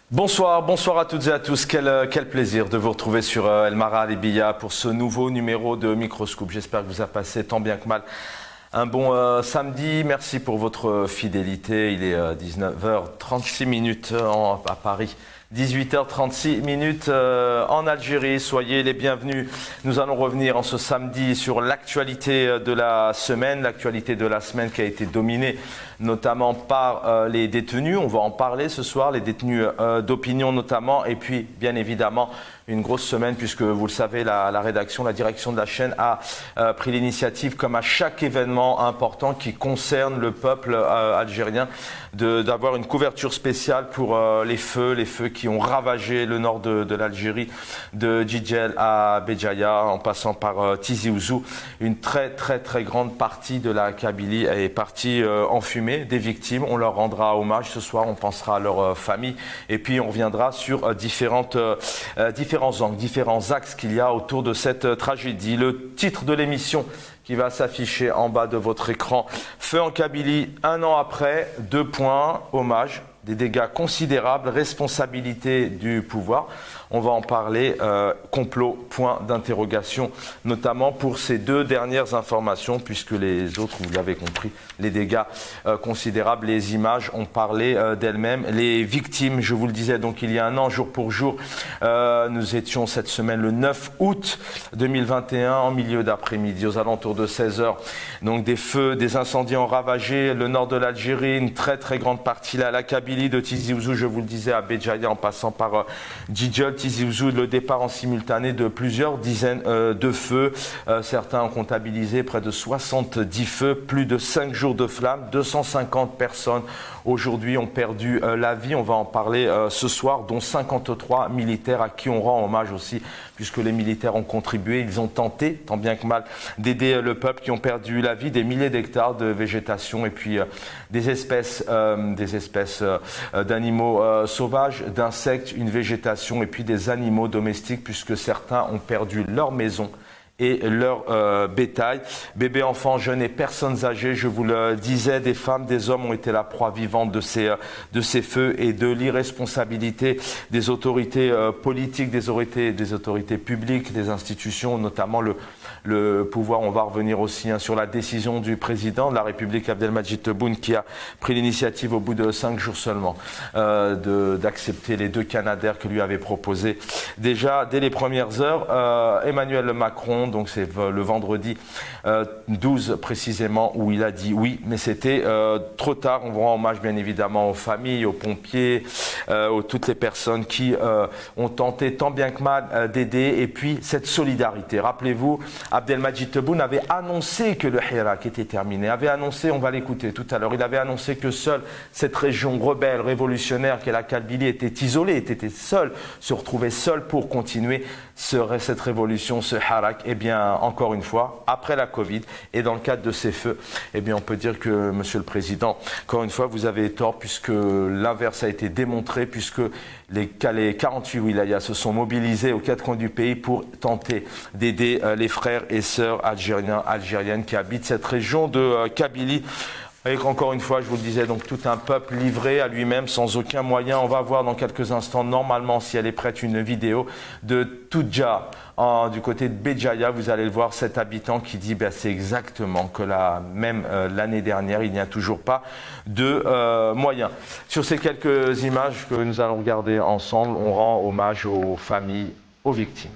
Bonsoir, bonsoir à toutes et à tous. Quel plaisir de vous retrouver sur El Mara Libya pour ce nouveau numéro de Microscope. J'espère que vous avez passé tant bien que mal un bon samedi. Merci pour votre fidélité. Il est 19h36 à Paris. 18h36 en Algérie. Soyez les bienvenus. Nous allons revenir en ce samedi sur l'actualité de la semaine. L'actualité de la semaine qui a été dominée notamment par les détenus. On va en parler ce soir, les détenus d'opinion notamment. Et puis, bien évidemment, une grosse semaine puisque, vous le savez, la rédaction, la direction de la chaîne a pris l'initiative, comme à chaque événement important qui concerne le peuple algérien, d'avoir une couverture spéciale pour les feux qui ont ravagé le nord de l'Algérie, de Djidjel à Béjaïa, en passant par Tizi Ouzou. Une très grande partie de la Kabylie est partie en fumée. Des victimes, on leur rendra hommage ce soir, on pensera à leur famille et puis on reviendra sur différents angles, différents axes qu'il y a autour de cette tragédie. Le titre de l'émission qui va s'afficher en bas de votre écran: Feu en Kabylie, un an après, 2 points, hommage, des dégâts considérables, responsabilité du pouvoir. On va en parler, complot, point d'interrogation, notamment pour ces 2 dernières informations, puisque les autres, vous l'avez compris, les dégâts considérables, les images ont parlé d'elles-mêmes. Les victimes, je vous le disais, donc il y a un an, jour pour jour, nous étions cette semaine le 9 août 2021, en milieu d'après-midi, aux alentours de 16h. Donc des feux, des incendies ont ravagé le nord de l'Algérie, une très grande partie là, la Kabylie, de Tizi Ouzou, je vous le disais, à Béjaïa, en passant par Djidjel, Tizi Ouzou, le départ en simultané de plusieurs dizaines de feux. Certains ont comptabilisé près de 70 feux, plus de 5 jours de flammes, 250 personnes aujourd'hui ont perdu la vie. On va en parler ce soir, dont 53 militaires à qui on rend hommage aussi, puisque les militaires ont contribué, ils ont tenté, tant bien que mal, d'aider le peuple, qui ont perdu la vie, des milliers d'hectares de végétation et puis des espèces d'animaux sauvages, d'insectes, une végétation et puis des animaux domestiques, puisque certains ont perdu leur maison et leur bétail. Bébés, enfants, jeunes et personnes âgées, je vous le disais, des femmes, des hommes ont été la proie vivante de ces feux et de l'irresponsabilité des autorités politiques, des autorités publiques, des institutions, notamment le pouvoir. On va revenir aussi sur la décision du président de la République, Abdelmadjid Tebboune, qui a pris l'initiative au bout de 5 jours seulement d'accepter les 2 Canadair que lui avait proposé déjà dès les premières heures Emmanuel Macron. Donc c'est le vendredi 12 précisément où il a dit oui, mais c'était trop tard. On rend hommage bien évidemment aux familles, aux pompiers, toutes les personnes qui ont tenté tant bien que mal d'aider, et puis cette solidarité. Rappelez-vous, Abdelmadjid Tebboune avait annoncé que le Hirak était terminé, avait annoncé, on va l'écouter tout à l'heure, il avait annoncé que seule cette région rebelle, révolutionnaire qu'est la Kabylie était isolée, était seule, se retrouvait seule pour continuer cette révolution, ce Hirak. Eh bien, encore une fois, après la Covid et dans le cadre de ces feux, eh bien, on peut dire que, Monsieur le Président, encore une fois, vous avez tort, puisque l'inverse a été démontré, puisque les 48 wilayas se sont mobilisés aux 4 coins du pays pour tenter d'aider les frères et sœurs algériennes qui habitent cette région de Kabylie. Et encore une fois, je vous le disais, donc tout un peuple livré à lui-même, sans aucun moyen. On va voir dans quelques instants, normalement, si elle est prête, une vidéo de Toudja, du côté de Béjaïa. Vous allez le voir, cet habitant qui dit c'est exactement que même l'année dernière, il n'y a toujours pas de moyens. Sur ces quelques images que nous allons regarder ensemble, on rend hommage aux familles, aux victimes.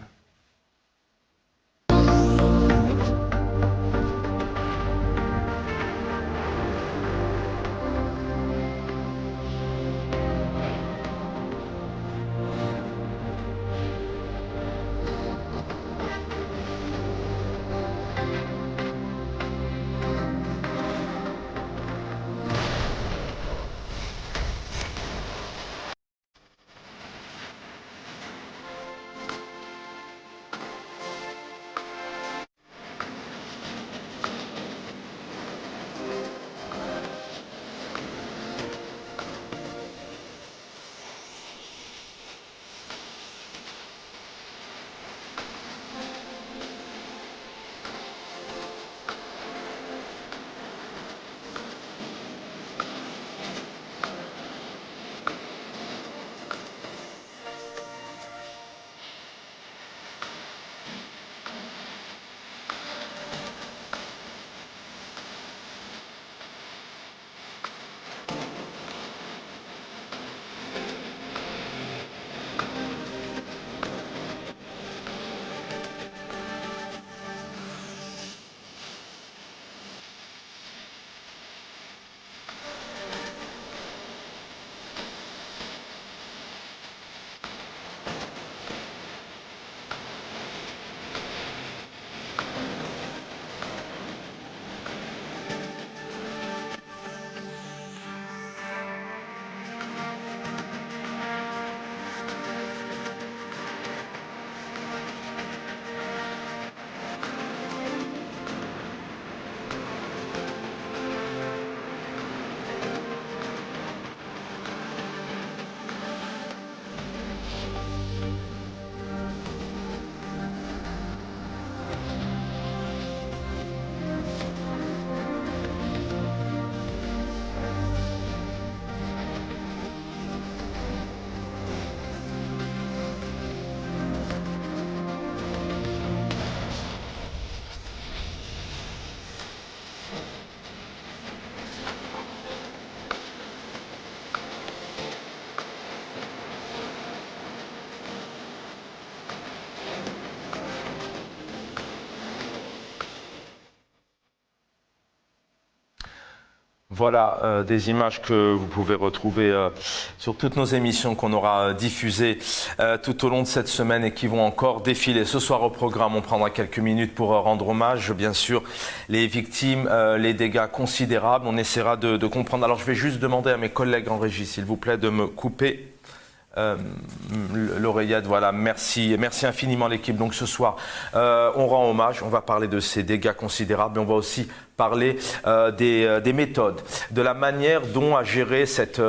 Voilà des images que vous pouvez retrouver sur toutes nos émissions qu'on aura diffusées tout au long de cette semaine et qui vont encore défiler. Ce soir au programme, on prendra quelques minutes pour rendre hommage, bien sûr, les victimes, les dégâts considérables. On essaiera de comprendre. Alors je vais juste demander à mes collègues en régie, s'il vous plaît, de me couper l'oreillette. Voilà, merci infiniment l'équipe. Donc ce soir, on rend hommage, on va parler de ces dégâts considérables, mais on va aussi parler des méthodes, de la manière dont a géré cette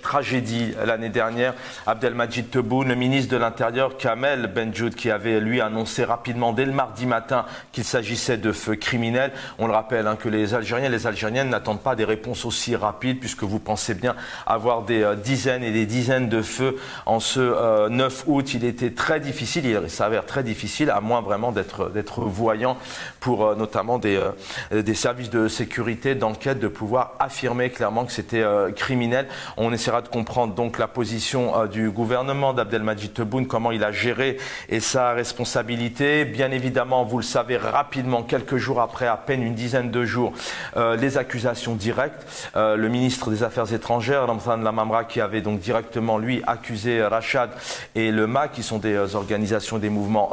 tragédie l'année dernière Abdelmadjid Tebboune, le ministre de l'Intérieur Kamel Benjoud, qui avait lui annoncé rapidement dès le mardi matin qu'il s'agissait de feux criminels. On le rappelle que les Algériens et les Algériennes n'attendent pas des réponses aussi rapides, puisque vous pensez bien avoir des dizaines et des dizaines de feux en ce 9 août. Il était très difficile, il s'avère très difficile, à moins vraiment d'être voyant pour notamment des services de sécurité, d'enquête, de pouvoir affirmer clairement que c'était criminel. On essaiera de comprendre donc la position du gouvernement d'Abdelmadjid Tebboune, comment il a géré et sa responsabilité. Bien évidemment, vous le savez, rapidement, quelques jours après, à peine une dizaine de jours, les accusations directes. Le ministre des Affaires étrangères, Ramzan Lamamra, qui avait donc directement, lui, accusé Rachad et le MA, qui sont des organisations, des mouvements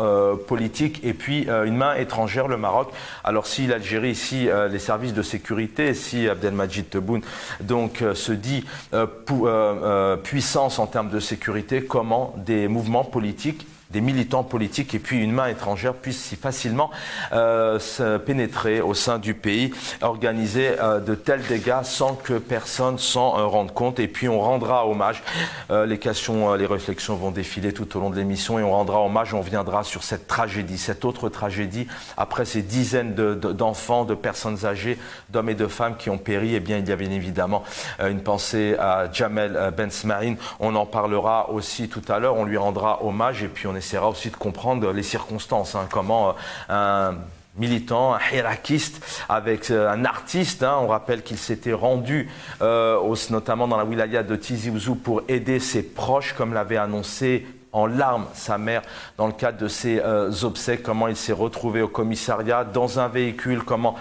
politiques, et puis une main étrangère, le Maroc. Alors si l'Algérie, si les services de sécurité, si Abdelmadjid Tebboune donc se dit puissance en termes de sécurité, comment des mouvements politiques, des militants politiques et puis une main étrangère puissent si facilement se pénétrer au sein du pays, organiser de tels dégâts sans que personne s'en rende compte. Et puis on rendra hommage, les questions, les réflexions vont défiler tout au long de l'émission et on rendra hommage, on reviendra sur cette tragédie, cette autre tragédie, après ces dizaines d'enfants, de personnes âgées, d'hommes et de femmes qui ont péri. Eh bien il y a bien évidemment une pensée à Jamel Ben Smaïn, on en parlera aussi tout à l'heure, on lui rendra hommage et puis on essaiera aussi de comprendre les circonstances, comment un militant, un hirakiste, avec un artiste, on rappelle qu'il s'était rendu notamment dans la wilaya de Tizi Ouzou pour aider ses proches, comme l'avait annoncé en larmes sa mère dans le cadre de ses obsèques, comment il s'est retrouvé au commissariat dans un véhicule, comment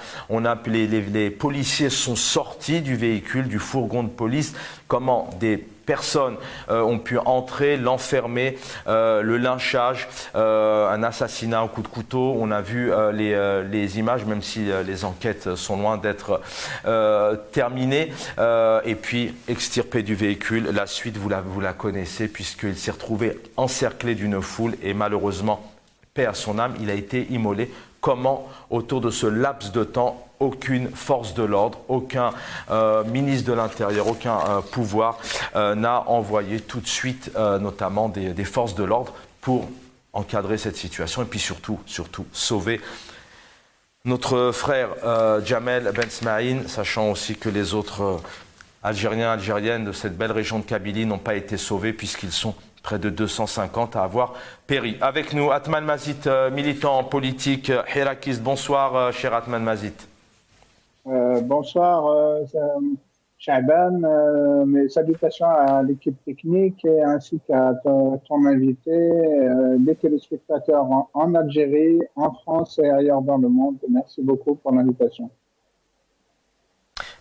les policiers sont sortis du véhicule, du fourgon de police, comment des personnes ont pu entrer, l'enfermer, le lynchage, un assassinat au coup de couteau. On a vu les images, même si les enquêtes sont loin d'être terminées. Et puis, extirpé du véhicule. La suite, vous la connaissez, puisqu'il s'est retrouvé encerclé d'une foule et malheureusement, paix à son âme, il a été immolé. Comment, autour de ce laps de temps, aucune force de l'ordre, aucun ministre de l'Intérieur, aucun pouvoir n'a envoyé tout de suite notamment des forces de l'ordre pour encadrer cette situation et puis surtout sauver notre frère Jamel Ben Smaïn, sachant aussi que les autres Algériens, Algériennes de cette belle région de Kabylie n'ont pas été sauvés puisqu'ils sont près de 250 à avoir péri. Avec nous, Atman Mazit, militant politique, hirakiste. Bonsoir, cher Atman Mazit. Bonsoir, Chaban. Mes salutations à l'équipe technique et ainsi qu'à ton invité, des téléspectateurs en Algérie, en France et ailleurs dans le monde. Merci beaucoup pour l'invitation.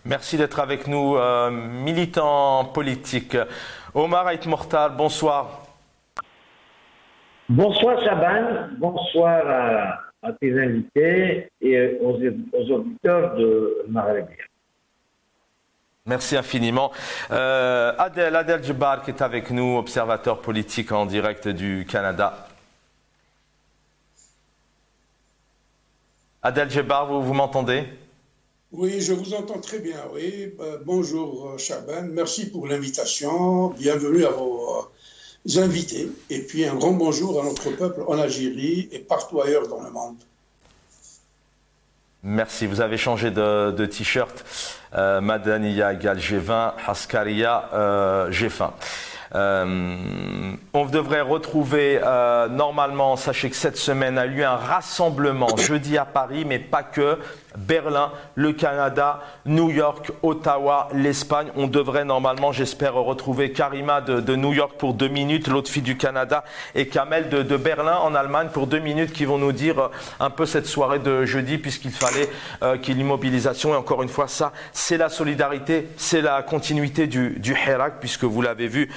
Merci d'être avec nous, militant politique. Omar Ait Mortal, bonsoir. Bonsoir Chaban, bonsoir à tes invités et aux auditeurs de Maghreb. Merci infiniment. Adel Djebar qui est avec nous, observateur politique en direct du Canada. Adel Djebar, vous m'entendez ? Oui, je vous entends très bien, oui. Bonjour Chaban, merci pour l'invitation. Bienvenue à vos invités. Et puis un grand bonjour à notre peuple en Algérie et partout ailleurs dans le monde. Merci, vous avez changé de t-shirt. Madaniya égale G20, Haskaria G20. On devrait retrouver normalement, sachez que cette semaine a lieu un rassemblement jeudi à Paris, mais pas que. Berlin, le Canada, New York, Ottawa, l'Espagne. On devrait normalement, j'espère, retrouver Karima de New York pour 2 minutes, l'autre fille du Canada, et Kamel de Berlin en Allemagne pour 2 minutes, qui vont nous dire un peu cette soirée de jeudi, puisqu'il fallait qu'il y ait une mobilisation. Et encore une fois, ça, c'est la solidarité, c'est la continuité du Hirak, puisque vous l'avez vu,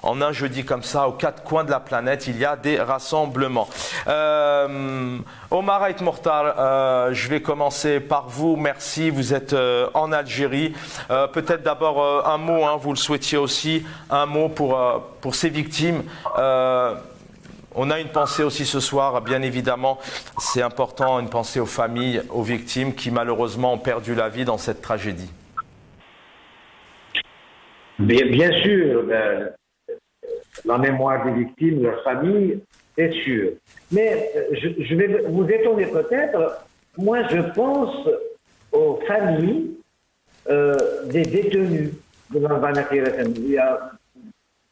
en un jeudi comme ça, aux 4 coins de la planète, il y a des rassemblements. Omar Ait Mortar, je vais commencer par vous. Merci, vous êtes en Algérie. Peut-être d'abord un mot, hein, vous le souhaitiez aussi, un mot pour ces victimes. On a une pensée aussi ce soir, bien évidemment, c'est important, une pensée aux familles, aux victimes qui malheureusement ont perdu la vie dans cette tragédie. Bien sûr, la mémoire des victimes, leurs familles, c'est sûr. Mais je vais vous étonner peut-être, moi je pense aux familles des détenus de l'Albania. Il y a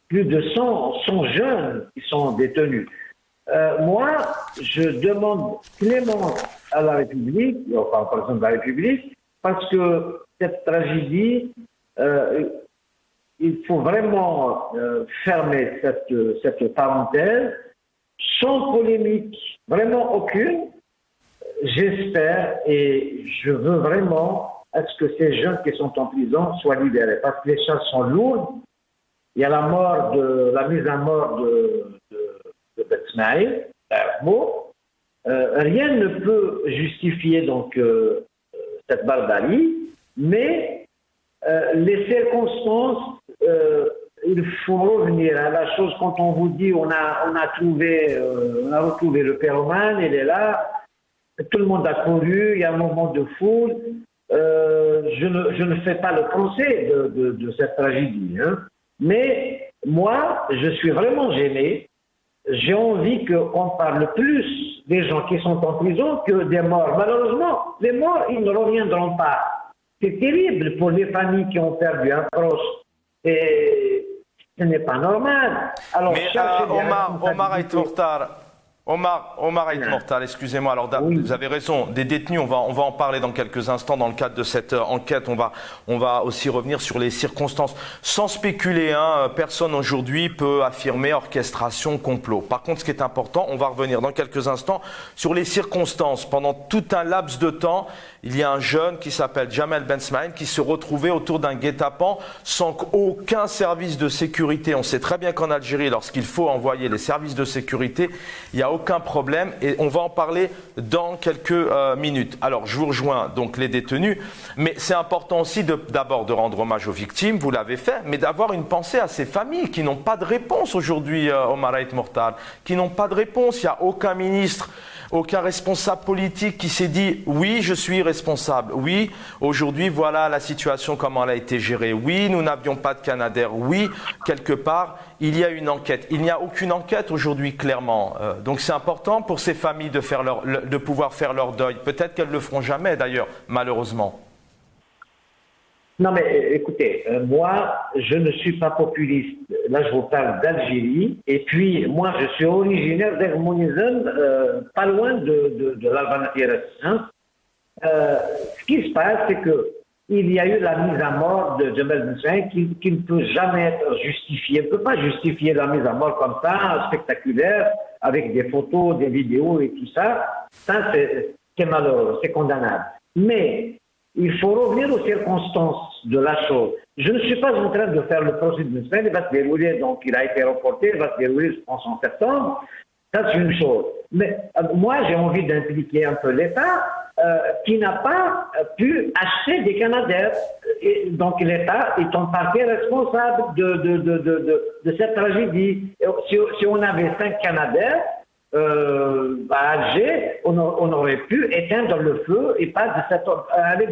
plus de 100 jeunes qui sont détenus. Moi, je demande clémence à la République, enfin, par exemple la République, parce que cette tragédie, il faut vraiment fermer cette parenthèse sans polémique, vraiment aucune. J'espère et je veux vraiment à ce que ces jeunes qui sont en prison soient libérés, parce que les charges sont lourdes. Il y a la mise à mort de Ben Smaïl, rien ne peut justifier donc cette barbarie, mais les circonstances, il faut revenir à la chose quand on vous dit on a retrouvé le pyromane, il est là, tout le monde a couru, il y a un moment de foule. Je ne fais pas le procès de cette tragédie, hein. Mais moi, je suis vraiment gêné. J'ai envie qu'on parle plus des gens qui sont en prison que des morts. Malheureusement, les morts, ils ne reviendront pas. C'est terrible pour les familles qui ont perdu un proche. Et ce n'est pas normal. Alors, mais Omar Ait Mortar, excusez-moi. Alors, oui. Vous avez raison. Des détenus, on va en parler dans quelques instants dans le cadre de cette enquête. On va aussi revenir sur les circonstances. Sans spéculer, hein, personne aujourd'hui peut affirmer orchestration, complot. Par contre, ce qui est important, on va revenir dans quelques instants sur les circonstances. Pendant tout un laps de temps, il y a un jeune qui s'appelle Jamel Ben Smaïl qui se retrouvait autour d'un guet-apens sans qu'aucun service de sécurité. On sait très bien qu'en Algérie, lorsqu'il faut envoyer les services de sécurité, il n'y a aucun problème et on va en parler dans quelques minutes. Alors, je vous rejoins donc les détenus, mais c'est important aussi d'abord de rendre hommage aux victimes, vous l'avez fait, mais d'avoir une pensée à ces familles qui n'ont pas de réponse aujourd'hui, Omar Ait Mortar, qui n'ont pas de réponse. Il n'y a aucun ministre, aucun responsable politique qui s'est dit « oui, je suis responsable, oui, aujourd'hui, voilà la situation, comment elle a été gérée, oui, nous n'avions pas de Canadair, oui, quelque part, il y a une enquête ». Il n'y a aucune enquête aujourd'hui, clairement. Donc c'est important pour ces familles de pouvoir faire leur deuil. Peut-être qu'elles ne le feront jamais, d'ailleurs, malheureusement. Non, mais écoutez, moi, je ne suis pas populiste. Là, je vous parle d'Algérie. Et puis, moi, je suis originaire d'Ermonizem, pas loin de l'Albanie. Hein. Ce qui se passe, c'est qu'il y a eu la mise à mort de Jamel Ben Smaïl qui ne peut jamais être justifiée. On ne peut pas justifier la mise à mort comme ça, spectaculaire, avec des photos, des vidéos et tout ça. Ça, c'est malheureux, c'est condamnable. Mais il faut revenir aux circonstances de la chose. Je ne suis pas en train de faire le procès de Ben Smaïl, il va se dérouler, donc il a été reporté, il va se dérouler, je pense, en septembre. Ça, c'est une chose. Mais moi, j'ai envie d'impliquer un peu l'État qui n'a pas pu acheter des Canadair. Et donc l'État est en partie responsable de cette tragédie. Si on avait 5 Canadair, à Alger, on aurait pu éteindre le feu et pas aller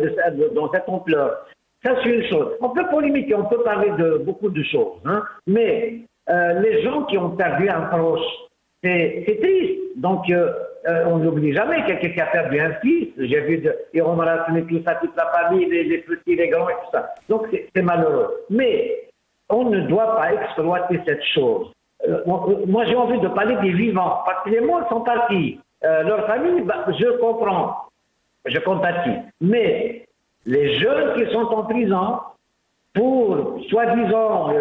dans cette ampleur. Ça, c'est une chose. On peut polémiquer, on peut parler de beaucoup de choses, hein, mais les gens qui ont perdu un proche, c'est triste. Donc, on n'oublie jamais quelqu'un qui a perdu un fils. J'ai vu et on m'a rappelé tout ça, toute la famille, les petits, les grands et tout ça. Donc, c'est malheureux. Mais on ne doit pas exploiter cette chose. Moi, j'ai envie de parler des vivants, parce que les morts sont partis. Leur famille, je comprends. Je compatis. Mais les jeunes qui sont en prison, pour, soi-disant,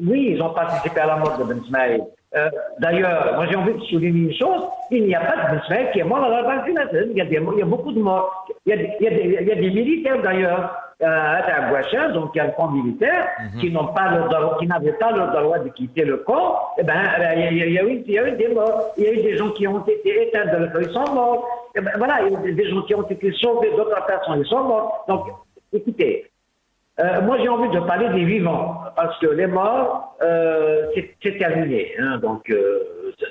oui, ils ont participé à la mort de Ben Ismaïl. D'ailleurs, moi j'ai envie de souligner une chose, il n'y a pas de Ben Ismaïl qui est mort à la banque financière. Il y a beaucoup de morts. Il y a des militaires d'ailleurs à Gouachin, donc il y a le camp militaire, qui n'avaient pas le droit de quitter le camp. Eh ben, il y a eu des morts. Il y a eu des gens qui ont été éteints de le feu, ils sont morts. Eh ben, voilà, il y a des gens qui ont été sauvés, d'autres personnes, ils sont morts. Donc, écoutez, moi, j'ai envie de parler des vivants, parce que les morts, c'est terminé. Hein, donc,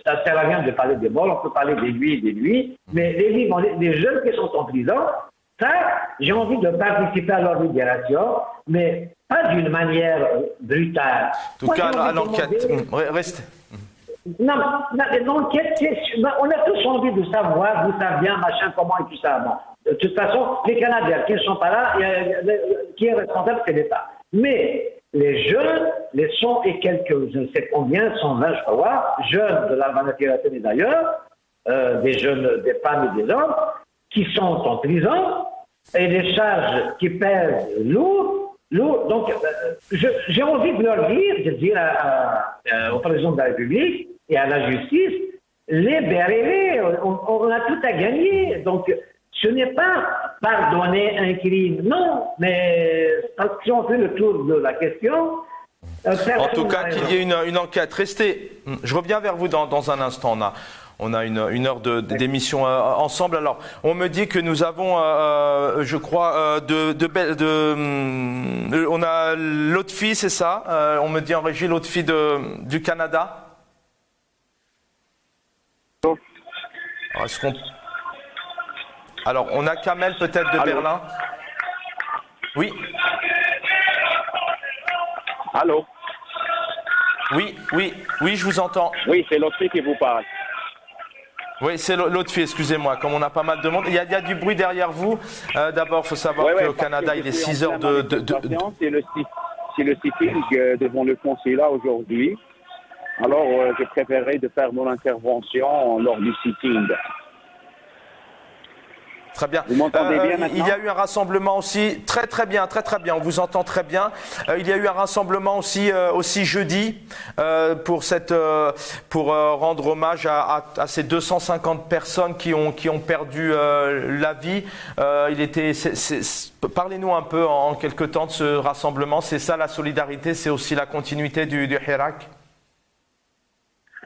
ça ne sert à rien de parler des morts, on peut parler des nuits, mais les vivants, les jeunes qui sont en prison, ça, j'ai envie de participer à leur libération, mais pas d'une manière brutale. En tout cas, à l'enquête, restez. Non, l'enquête, on a tous envie de savoir d'où ça vient, machin, comment et tout ça. Bon. De toute façon, les Canadiens qui ne sont pas là, qui est responsable, c'est l'État. Mais les jeunes, les 100 et quelques, je ne sais combien, 120 je crois, jeunes de la Manatiraten et d'ailleurs, des jeunes, des femmes et des hommes, qui sont en prison, et les charges qui pèsent lourd. Donc, j'ai envie de leur dire au président de la République et à la justice, libérez-les, on a tout à gagner. Donc, ce n'est pas pardonner un crime, non, mais si on fait le tour de la question... En tout cas, qu'il y ait une enquête. Restez, je reviens vers vous dans un instant. On a une heure d'émission ensemble. Alors, on me dit que nous avons, je crois, on a l'autre fille, c'est ça? On me dit en régie l'autre fille du Canada. Alors, on a Kamel peut-être de Allô. Berlin. Oui. Allô? Oui, je vous entends. Oui, c'est l'autre fille qui vous parle. Oui, c'est l'autre fille, excusez-moi, comme on a pas mal de monde. Il y a du bruit derrière vous. D'abord, il faut savoir qu'au Canada, il est 6 heures C'est le sitting devant le consulat aujourd'hui. Alors, je préférerais de faire mon intervention lors du sitting. Très bien. Vous m'entendez bien maintenant? Il y a eu un rassemblement aussi, très bien, on vous entend très bien. Il y a eu un rassemblement aussi jeudi pour rendre hommage à ces 250 personnes qui ont perdu la vie. Parlez-nous un peu en quelques temps de ce rassemblement. C'est ça la solidarité, c'est aussi la continuité du Hirak?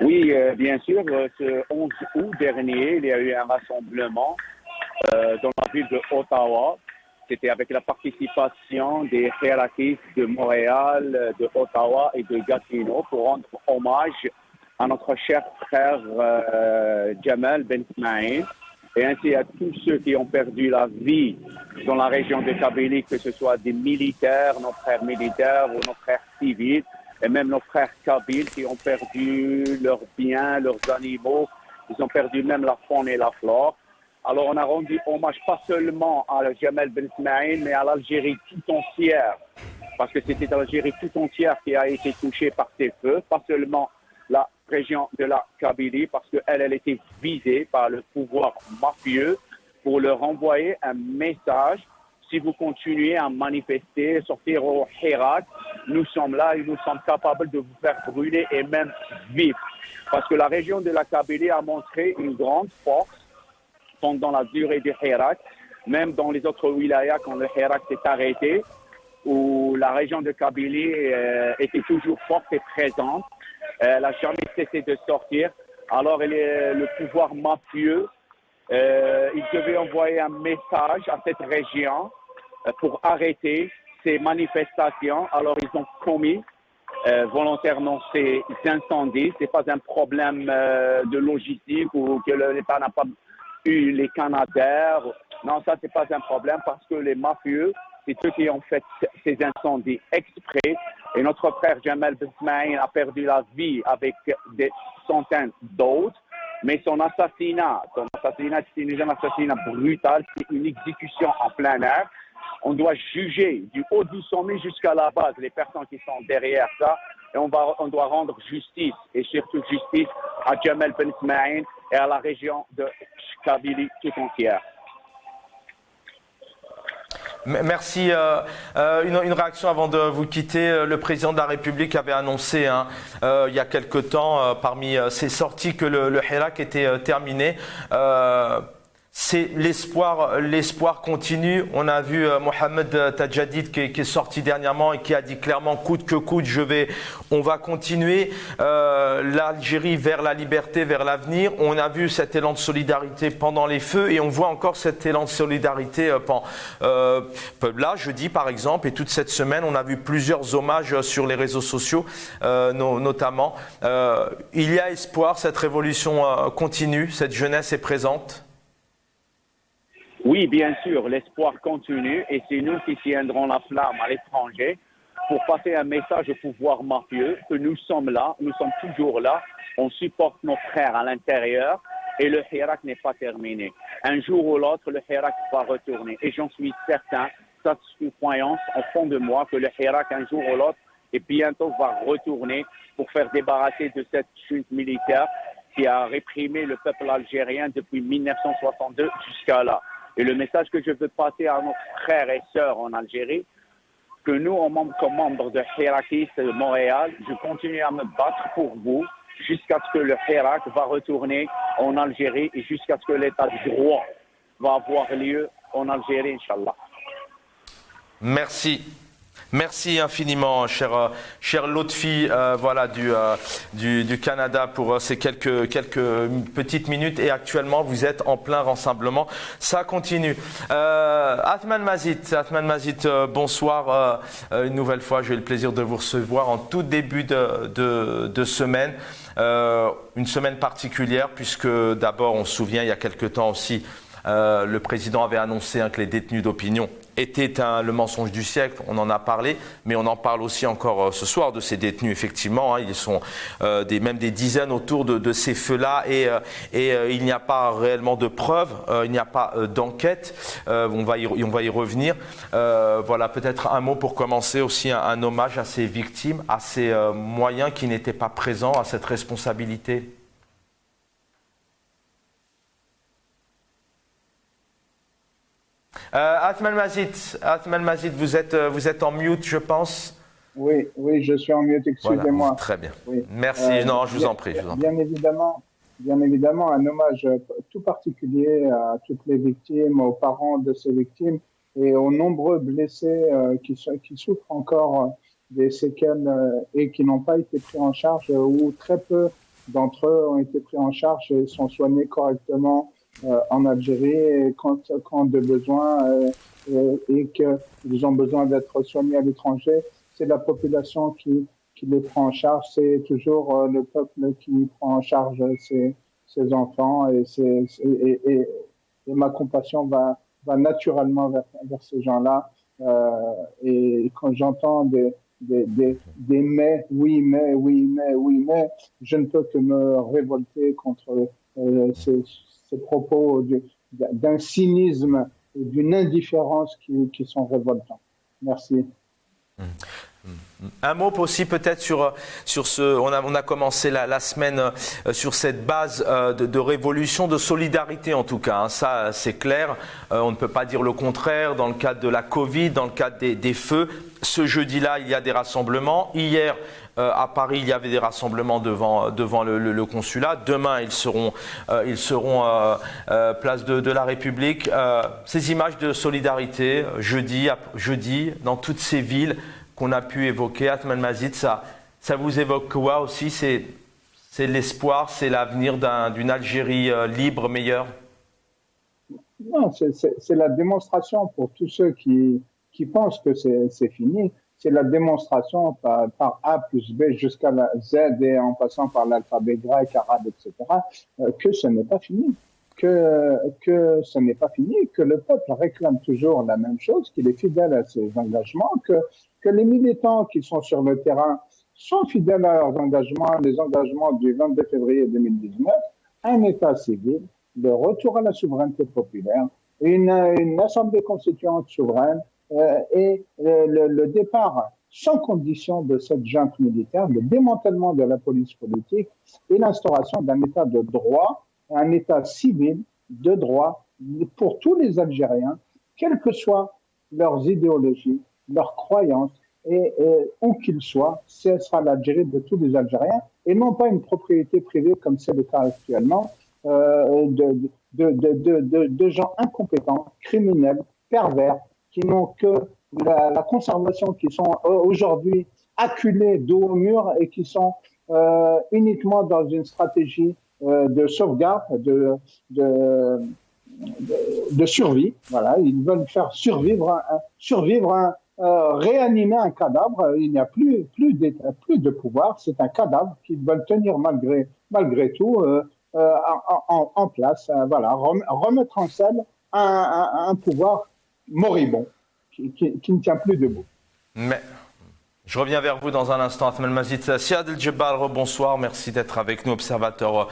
Oui, bien sûr. Ce 11 août dernier, il y a eu un rassemblement dans la ville de Ottawa. C'était avec la participation des Hirakistes de Montréal, de Ottawa et de Gatineau pour rendre hommage à notre cher frère Jamal Ben Ismaïl et ainsi à tous ceux qui ont perdu la vie dans la région de Kabylie, que ce soit des militaires, nos frères militaires ou nos frères civils, et même nos frères kabyles qui ont perdu leurs biens, leurs animaux. Ils ont perdu même la faune et la flore. Alors, on a rendu hommage pas seulement à Jamal Ben Ismaïl, mais à l'Algérie tout entière. Parce que c'était l'Algérie tout entière qui a été touchée par ces feux, pas seulement la région de la Kabylie, parce qu'elle était visée par le pouvoir mafieux pour leur envoyer un message. Si vous continuez à manifester, sortir au Hirak, nous sommes là et nous sommes capables de vous faire brûler et même vivre. Parce que la région de la Kabylie a montré une grande force pendant la durée du Hirak, même dans les autres wilayas quand le Hirak s'est arrêté, où la région de Kabylie était toujours forte et présente. Elle n'a jamais cessé de sortir. Alors le pouvoir mafieux, il devait envoyer un message à cette région pour arrêter ces manifestations. Alors ils ont commis volontairement ces incendies. Ce n'est pas un problème de logistique ou que l'État n'a pas eu les canadaires. Non, ça, c'est pas un problème parce que les mafieux, c'est eux qui ont fait ces incendies exprès. Et notre frère Jamal Ben Ismaïl a perdu la vie avec des centaines d'autres. Mais son assassinat, c'est un assassinat brutal, c'est une exécution en plein air. On doit juger du haut du sommet jusqu'à la base les personnes qui sont derrière ça. Et on doit rendre justice, et surtout justice à Jamal Ben Ismaïl et à la région de Kabylie tout entière. Merci. Une réaction avant de vous quitter. Le président de la République avait annoncé il y a quelque temps, parmi ses sorties, que le Hirak était terminé. C'est l'espoir continue. On a vu Mohamed Tajadid qui est sorti dernièrement et qui a dit clairement coûte que coûte, on va continuer l'Algérie vers la liberté, vers l'avenir. On a vu cet élan de solidarité pendant les feux et on voit encore cet élan de solidarité là, jeudi par exemple, et toute cette semaine, on a vu plusieurs hommages sur les réseaux sociaux, notamment. Il y a espoir, cette révolution continue, cette jeunesse est présente. Oui, bien sûr, l'espoir continue et c'est nous qui tiendrons la flamme à l'étranger pour passer un message au pouvoir mafieux que nous sommes là, nous sommes toujours là, on supporte nos frères à l'intérieur et le Hirak n'est pas terminé. Un jour ou l'autre, le Hirak va retourner et j'en suis certain, ça c'est une croyance au fond de moi que le Hirak un jour ou l'autre et bientôt va retourner pour faire débarrasser de cette chute militaire qui a réprimé le peuple algérien depuis 1962 jusqu'à là. Et le message que je veux passer à nos frères et sœurs en Algérie, que nous, comme membres de Hirakis de Montréal, je continue à me battre pour vous jusqu'à ce que le Hirak va retourner en Algérie et jusqu'à ce que l'état de droit va avoir lieu en Algérie, Inch'Allah. Merci. Merci infiniment, cher Lotfi, voilà, du Canada pour ces quelques petites minutes. Et actuellement, vous êtes en plein rassemblement. Ça continue. Athman Mazid, bonsoir. Une nouvelle fois, j'ai eu le plaisir de vous recevoir en tout début de semaine. Une semaine particulière puisque d'abord, on se souvient, il y a quelque temps aussi, le président avait annoncé que les détenus d'opinion était le mensonge du siècle, on en a parlé, mais on en parle aussi encore ce soir de ces détenus, effectivement, ils sont même des dizaines autour de ces feux-là et il n'y a pas réellement de preuves, il n'y a pas d'enquête, on va y revenir. Voilà, peut-être un mot pour commencer aussi, un hommage à ces victimes, à ces moyens qui n'étaient pas présents, à cette responsabilité. Athman Mazid, vous êtes en mute, je pense. Oui, je suis en mute, excusez-moi. Voilà, très bien. Oui. Merci, non, je vous en prie. Bien évidemment, un hommage tout particulier à toutes les victimes, aux parents de ces victimes et aux nombreux blessés qui souffrent encore des séquelles et qui n'ont pas été pris en charge ou très peu d'entre eux ont été pris en charge et sont soignés correctement en Algérie et quand de besoin et qu'ils ont besoin d'être soignés à l'étranger, c'est la population qui les prend en charge, c'est toujours le peuple qui prend en charge ses enfants et ma compassion va naturellement vers ces gens-là et quand j'entends des mais, oui mais, je ne peux que me révolter contre ces propos d'un cynisme et d'une indifférence qui sont révoltants. Merci. Un mot aussi peut-être sur ce. On a commencé la semaine sur cette base de révolution, de solidarité en tout cas. Ça, c'est clair. On ne peut pas dire le contraire. Dans le cadre de la Covid, dans le cadre des feux, ce jeudi-là, il y a des rassemblements. Hier, à Paris, il y avait des rassemblements devant le consulat. Demain, ils seront place de la République. Ces images de solidarité, jeudi, dans toutes ces villes qu'on a pu évoquer, Athman Mazid, ça vous évoque quoi aussi? C'est l'espoir, c'est l'avenir d'une Algérie libre, meilleure? Non, c'est la démonstration pour tous ceux qui pensent que c'est fini. C'est la démonstration par A plus B jusqu'à la Z et en passant par l'alphabet grec, arabe, etc., que ce n'est pas fini. Que ce n'est pas fini, que le peuple réclame toujours la même chose, qu'il est fidèle à ses engagements, que les militants qui sont sur le terrain sont fidèles à leurs engagements, les engagements du 22 février 2019, un État civil, le retour à la souveraineté populaire, une assemblée constituante souveraine et le départ sans condition de cette junte militaire, le démantèlement de la police politique et l'instauration d'un État de droit, un État civil de droit pour tous les Algériens, quelle que soit leurs idéologies, leurs croyances, et où qu'ils soient, ce sera l'Algérie de tous les Algériens, et non pas une propriété privée comme c'est le cas actuellement, de gens incompétents, criminels, pervers, qui n'ont que la conservation, qui sont aujourd'hui acculés dos au mur et qui sont uniquement dans une stratégie de sauvegarde, de survie. Voilà, ils veulent faire survivre réanimer un cadavre. Il n'y a plus de pouvoir. C'est un cadavre qu'ils veulent tenir malgré tout en place. Voilà, remettre en scène un pouvoir moribond qui ne tient plus debout. Mais je reviens vers vous dans un instant. Athmane Mazid. Siad El Djebbar, bonsoir. Merci d'être avec nous, observateur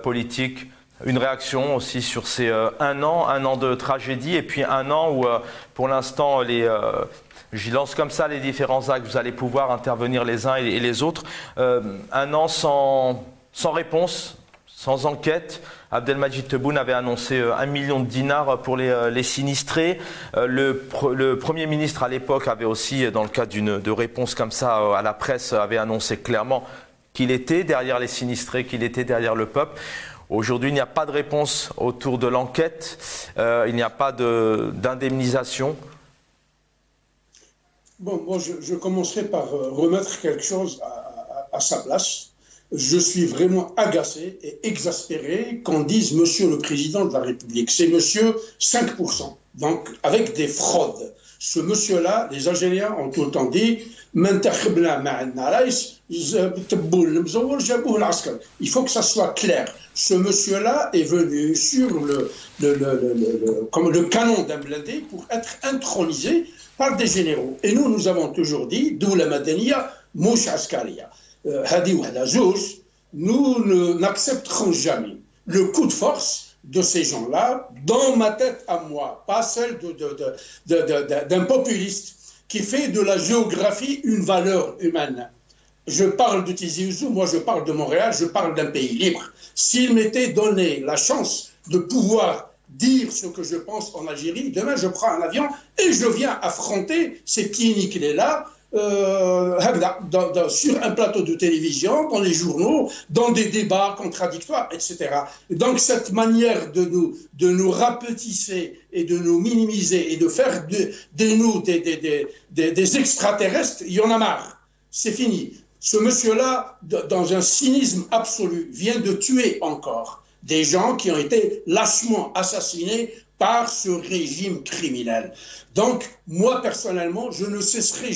politique. Une réaction aussi sur ces un an de tragédie et puis un an où pour l'instant j'y lance comme ça les différents actes, vous allez pouvoir intervenir les uns et les autres. Un an sans réponse, sans enquête. Abdelmajid Tebboune avait annoncé 1 million de dinars pour les sinistrés. Le Premier ministre à l'époque avait aussi, dans le cadre de réponse comme ça à la presse, avait annoncé clairement qu'il était derrière les sinistrés, qu'il était derrière le peuple. Aujourd'hui, il n'y a pas de réponse autour de l'enquête, il n'y a pas d'indemnisation. Bon, moi, je commencerai par remettre quelque chose à sa place. Je suis vraiment agacé et exaspéré qu'on dise Monsieur le Président de la République. C'est Monsieur 5%, donc avec des fraudes. Ce monsieur-là, les Algériens ont tout le temps dit il faut que ça soit clair. Ce monsieur-là est venu sur comme le canon d'un blindé pour être intronisé par des généraux. Et nous avons toujours dit, d'où la Madaniya, mouch askaria. Nous n'accepterons jamais le coup de force de ces gens-là, dans ma tête à moi, pas celle d'un populiste qui fait de la géographie une valeur humaine. Je parle de Tizi Ouzou, moi je parle de Montréal, je parle d'un pays libre. S'il m'était donné la chance de pouvoir dire ce que je pense en Algérie, demain je prends un avion et je viens affronter ces pieds nickelés-là sur un plateau de télévision, dans les journaux, dans des débats contradictoires, etc. Et donc cette manière de nous rapetisser et de nous minimiser et de faire de nous des extraterrestres, il y en a marre. C'est fini. Ce monsieur-là, dans un cynisme absolu, vient de tuer encore des gens qui ont été lâchement assassinés par ce régime criminel. Donc, moi, personnellement, je ne cesserai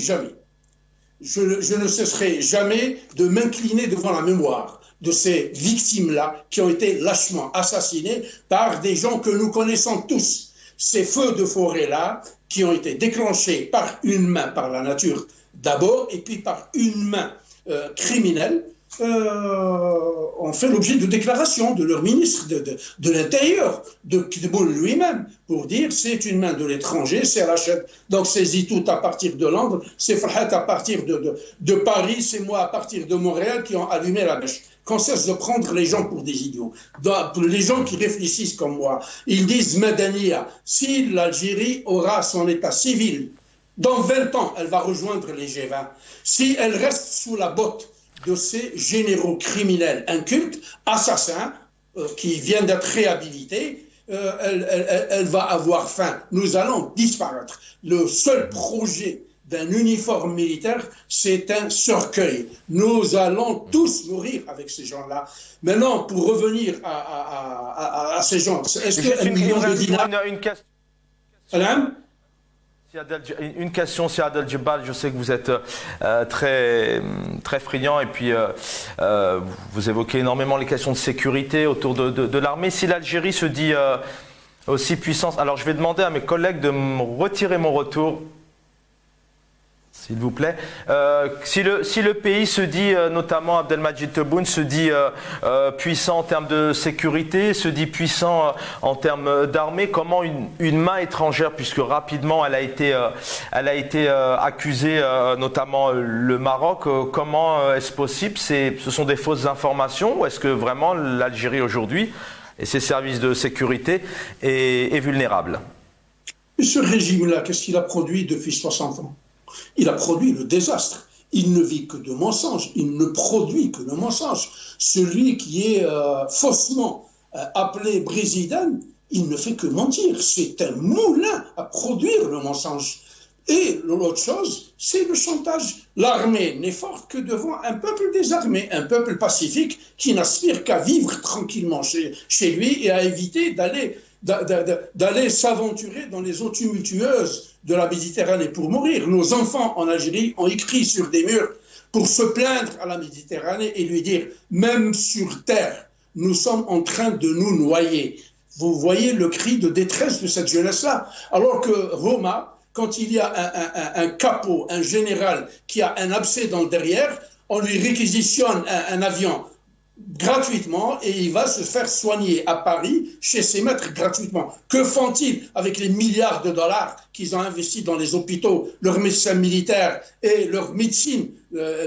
jamais de m'incliner devant la mémoire de ces victimes-là qui ont été lâchement assassinées par des gens que nous connaissons tous. Ces feux de forêt-là qui ont été déclenchés par une main, par la nature d'abord, et puis par une main criminelle, ont fait l'objet de déclarations de leur ministre de l'Intérieur, de Tebboune lui-même, pour dire c'est une main de l'étranger, c'est Rachid. Donc c'est Zitout à partir de Londres, c'est Farhat à partir de Paris, c'est moi à partir de Montréal qui ont allumé la mèche. Qu'on cesse de prendre les gens pour des idiots. Pour les gens qui réfléchissent comme moi, ils disent Madaniya, si l'Algérie aura son état civil, dans 20 ans, elle va rejoindre les G20. Si elle reste sous la botte de ces généraux criminels incultes, assassins, qui viennent d'être réhabilités, elle va avoir faim. Nous allons disparaître. Le seul projet d'un uniforme militaire, c'est un cercueil. Nous allons tous mourir avec ces gens-là. Maintenant, pour revenir à ces gens, est-ce que une question, Siad El Djebbar, je sais que vous êtes très friand et puis vous évoquez énormément les questions de sécurité autour de l'armée. Si l'Algérie se dit aussi puissante, alors je vais demander à mes collègues de me retirer mon retour, s'il vous plaît. Si le pays se dit, notamment Abdelmajid Tebboune, se dit puissant en termes de sécurité, se dit puissant en termes d'armée, comment une main étrangère, puisque rapidement elle a été accusée, notamment le Maroc, comment est-ce possible? Ce sont des fausses informations ou est-ce que vraiment l'Algérie aujourd'hui et ses services de sécurité est vulnérable? Et ce régime-là, qu'est-ce qu'il a produit depuis 60 ans? Il a produit le désastre. Il ne vit que de mensonges. Il ne produit que de mensonges. Celui qui est faussement appelé président, il ne fait que mentir. C'est un moulin à produire le mensonge. Et l'autre chose, c'est le chantage. L'armée n'est forte que devant un peuple désarmé, un peuple pacifique qui n'aspire qu'à vivre tranquillement chez lui et à éviter d'aller s'aventurer dans les eaux tumultueuses de la Méditerranée pour mourir. Nos enfants en Algérie ont écrit sur des murs pour se plaindre à la Méditerranée et lui dire, même sur terre, nous sommes en train de nous noyer. Vous voyez le cri de détresse de cette jeunesse-là. Alors que Roma, quand il y a un capot, un général qui a un abcès dans le derrière, on lui réquisitionne un avion gratuitement et il va se faire soigner à Paris chez ses maîtres gratuitement. Que font-ils avec les milliards de dollars qu'ils ont investis dans les hôpitaux, leurs médecins militaires et leur médecine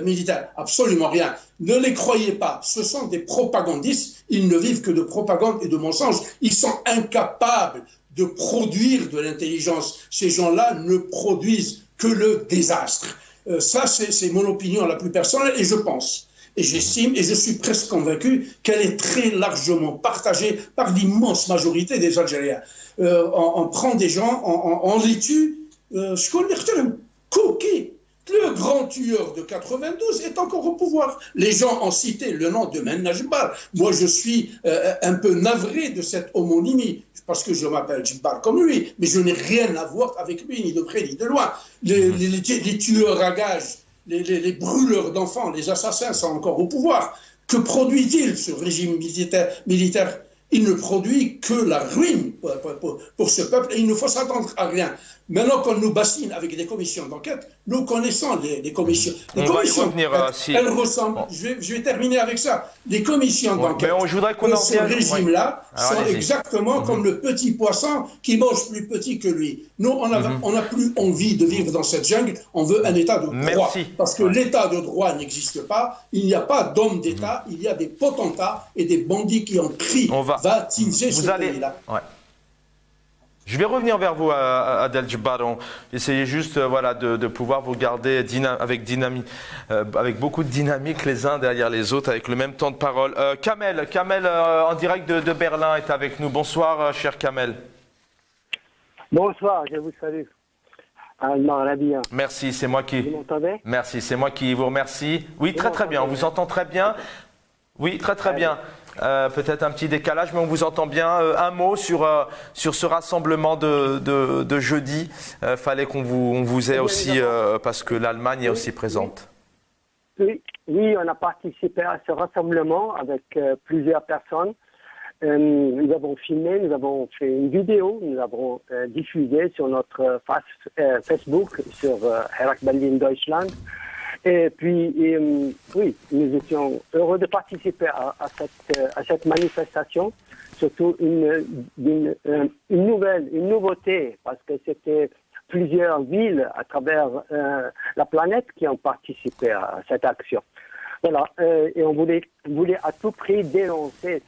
militaire? Absolument rien. Ne les croyez pas, ce sont des propagandistes, ils ne vivent que de propagande et de mensonges. Ils sont incapables de produire de l'intelligence. Ces gens-là ne produisent que le désastre. Ça, c'est mon opinion la plus personnelle et je pense, et j'estime, et je suis presque convaincu qu'elle est très largement partagée par l'immense majorité des Algériens. On prend des gens, on les tue, je connais Kouki, le grand tueur de 92 est encore au pouvoir. Les gens ont cité le nom de Men Jibbar. Moi, je suis un peu navré de cette homonymie, parce que je m'appelle Jibbar comme lui, mais je n'ai rien à voir avec lui, ni de près ni de loin. Les tueurs à gages, les brûleurs d'enfants, les assassins sont encore au pouvoir. Que produit-il, ce régime militaire? Il ne produit que la ruine pour ce peuple et il ne faut s'attendre à rien. Maintenant qu'on nous bassine avec des commissions d'enquête, nous connaissons les commissions. Les commissions elles ressemblent. Bon. Je vais terminer avec ça. Les commissions d'enquête de ce régime-là sont exactement comme le petit poisson qui mange plus petit que lui. Nous, on n'a plus envie de vivre dans cette jungle. On veut un État de droit. Parce que l'État de droit n'existe pas. Il n'y a pas d'hommes d'État. Il y a des potentats et des bandits qui ont pris baptiser ce pays-là. Ouais. Je vais revenir vers vous, Adel Jibbar. Essayez juste de pouvoir vous garder avec beaucoup de dynamique les uns derrière les autres, avec le même temps de parole. Kamel en direct de Berlin est avec nous. Bonsoir, cher Kamel. Bonsoir, je vous salue. Al-Marabia. Merci, c'est moi qui... Vous m'entendez? Merci, c'est moi qui vous remercie. Oui, très bien, on vous entend très bien. Oui, très bien. Peut-être un petit décalage, mais on vous entend bien. Un mot sur ce rassemblement de jeudi. Fallait qu'on vous ait aussi, parce que l'Allemagne est aussi présente. Oui, on a participé à ce rassemblement avec plusieurs personnes. Nous avons filmé, nous avons fait une vidéo, nous avons diffusé sur notre Facebook, sur Hirak Berlin Deutschland. Et puis, oui, nous étions heureux de participer à cette manifestation, surtout une nouveauté, parce que c'était plusieurs villes à travers la planète qui ont participé à cette action. Voilà, et on voulait à tout prix dénoncer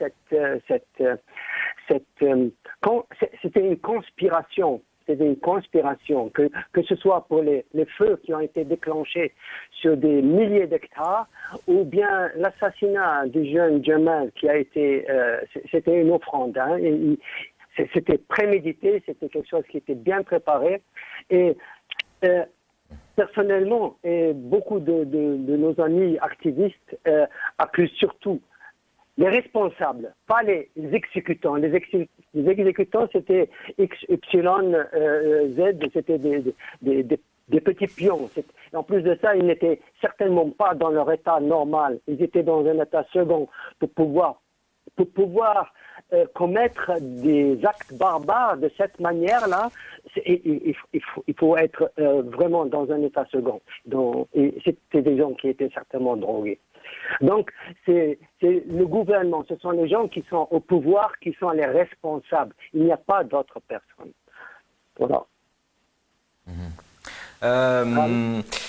c'était une conspiration. C'était une conspiration, que ce soit pour les feux qui ont été déclenchés sur des milliers d'hectares, ou bien l'assassinat du jeune Jamal qui a été... c'était une offrande, hein, c'était prémédité, c'était quelque chose qui était bien préparé. Et personnellement, et beaucoup de nos amis activistes accusent surtout les responsables, pas les exécutants. Les exécutants, c'était X, Y, Z, c'était des petits pions. En plus de ça, ils n'étaient certainement pas dans leur état normal. Ils étaient dans un état second pour pouvoir commettre des actes barbares de cette manière-là. Il faut être vraiment dans un état second. Et c'était des gens qui étaient certainement drogués. Donc, c'est le gouvernement, ce sont les gens qui sont au pouvoir, qui sont les responsables. Il n'y a pas d'autres personnes. Voilà.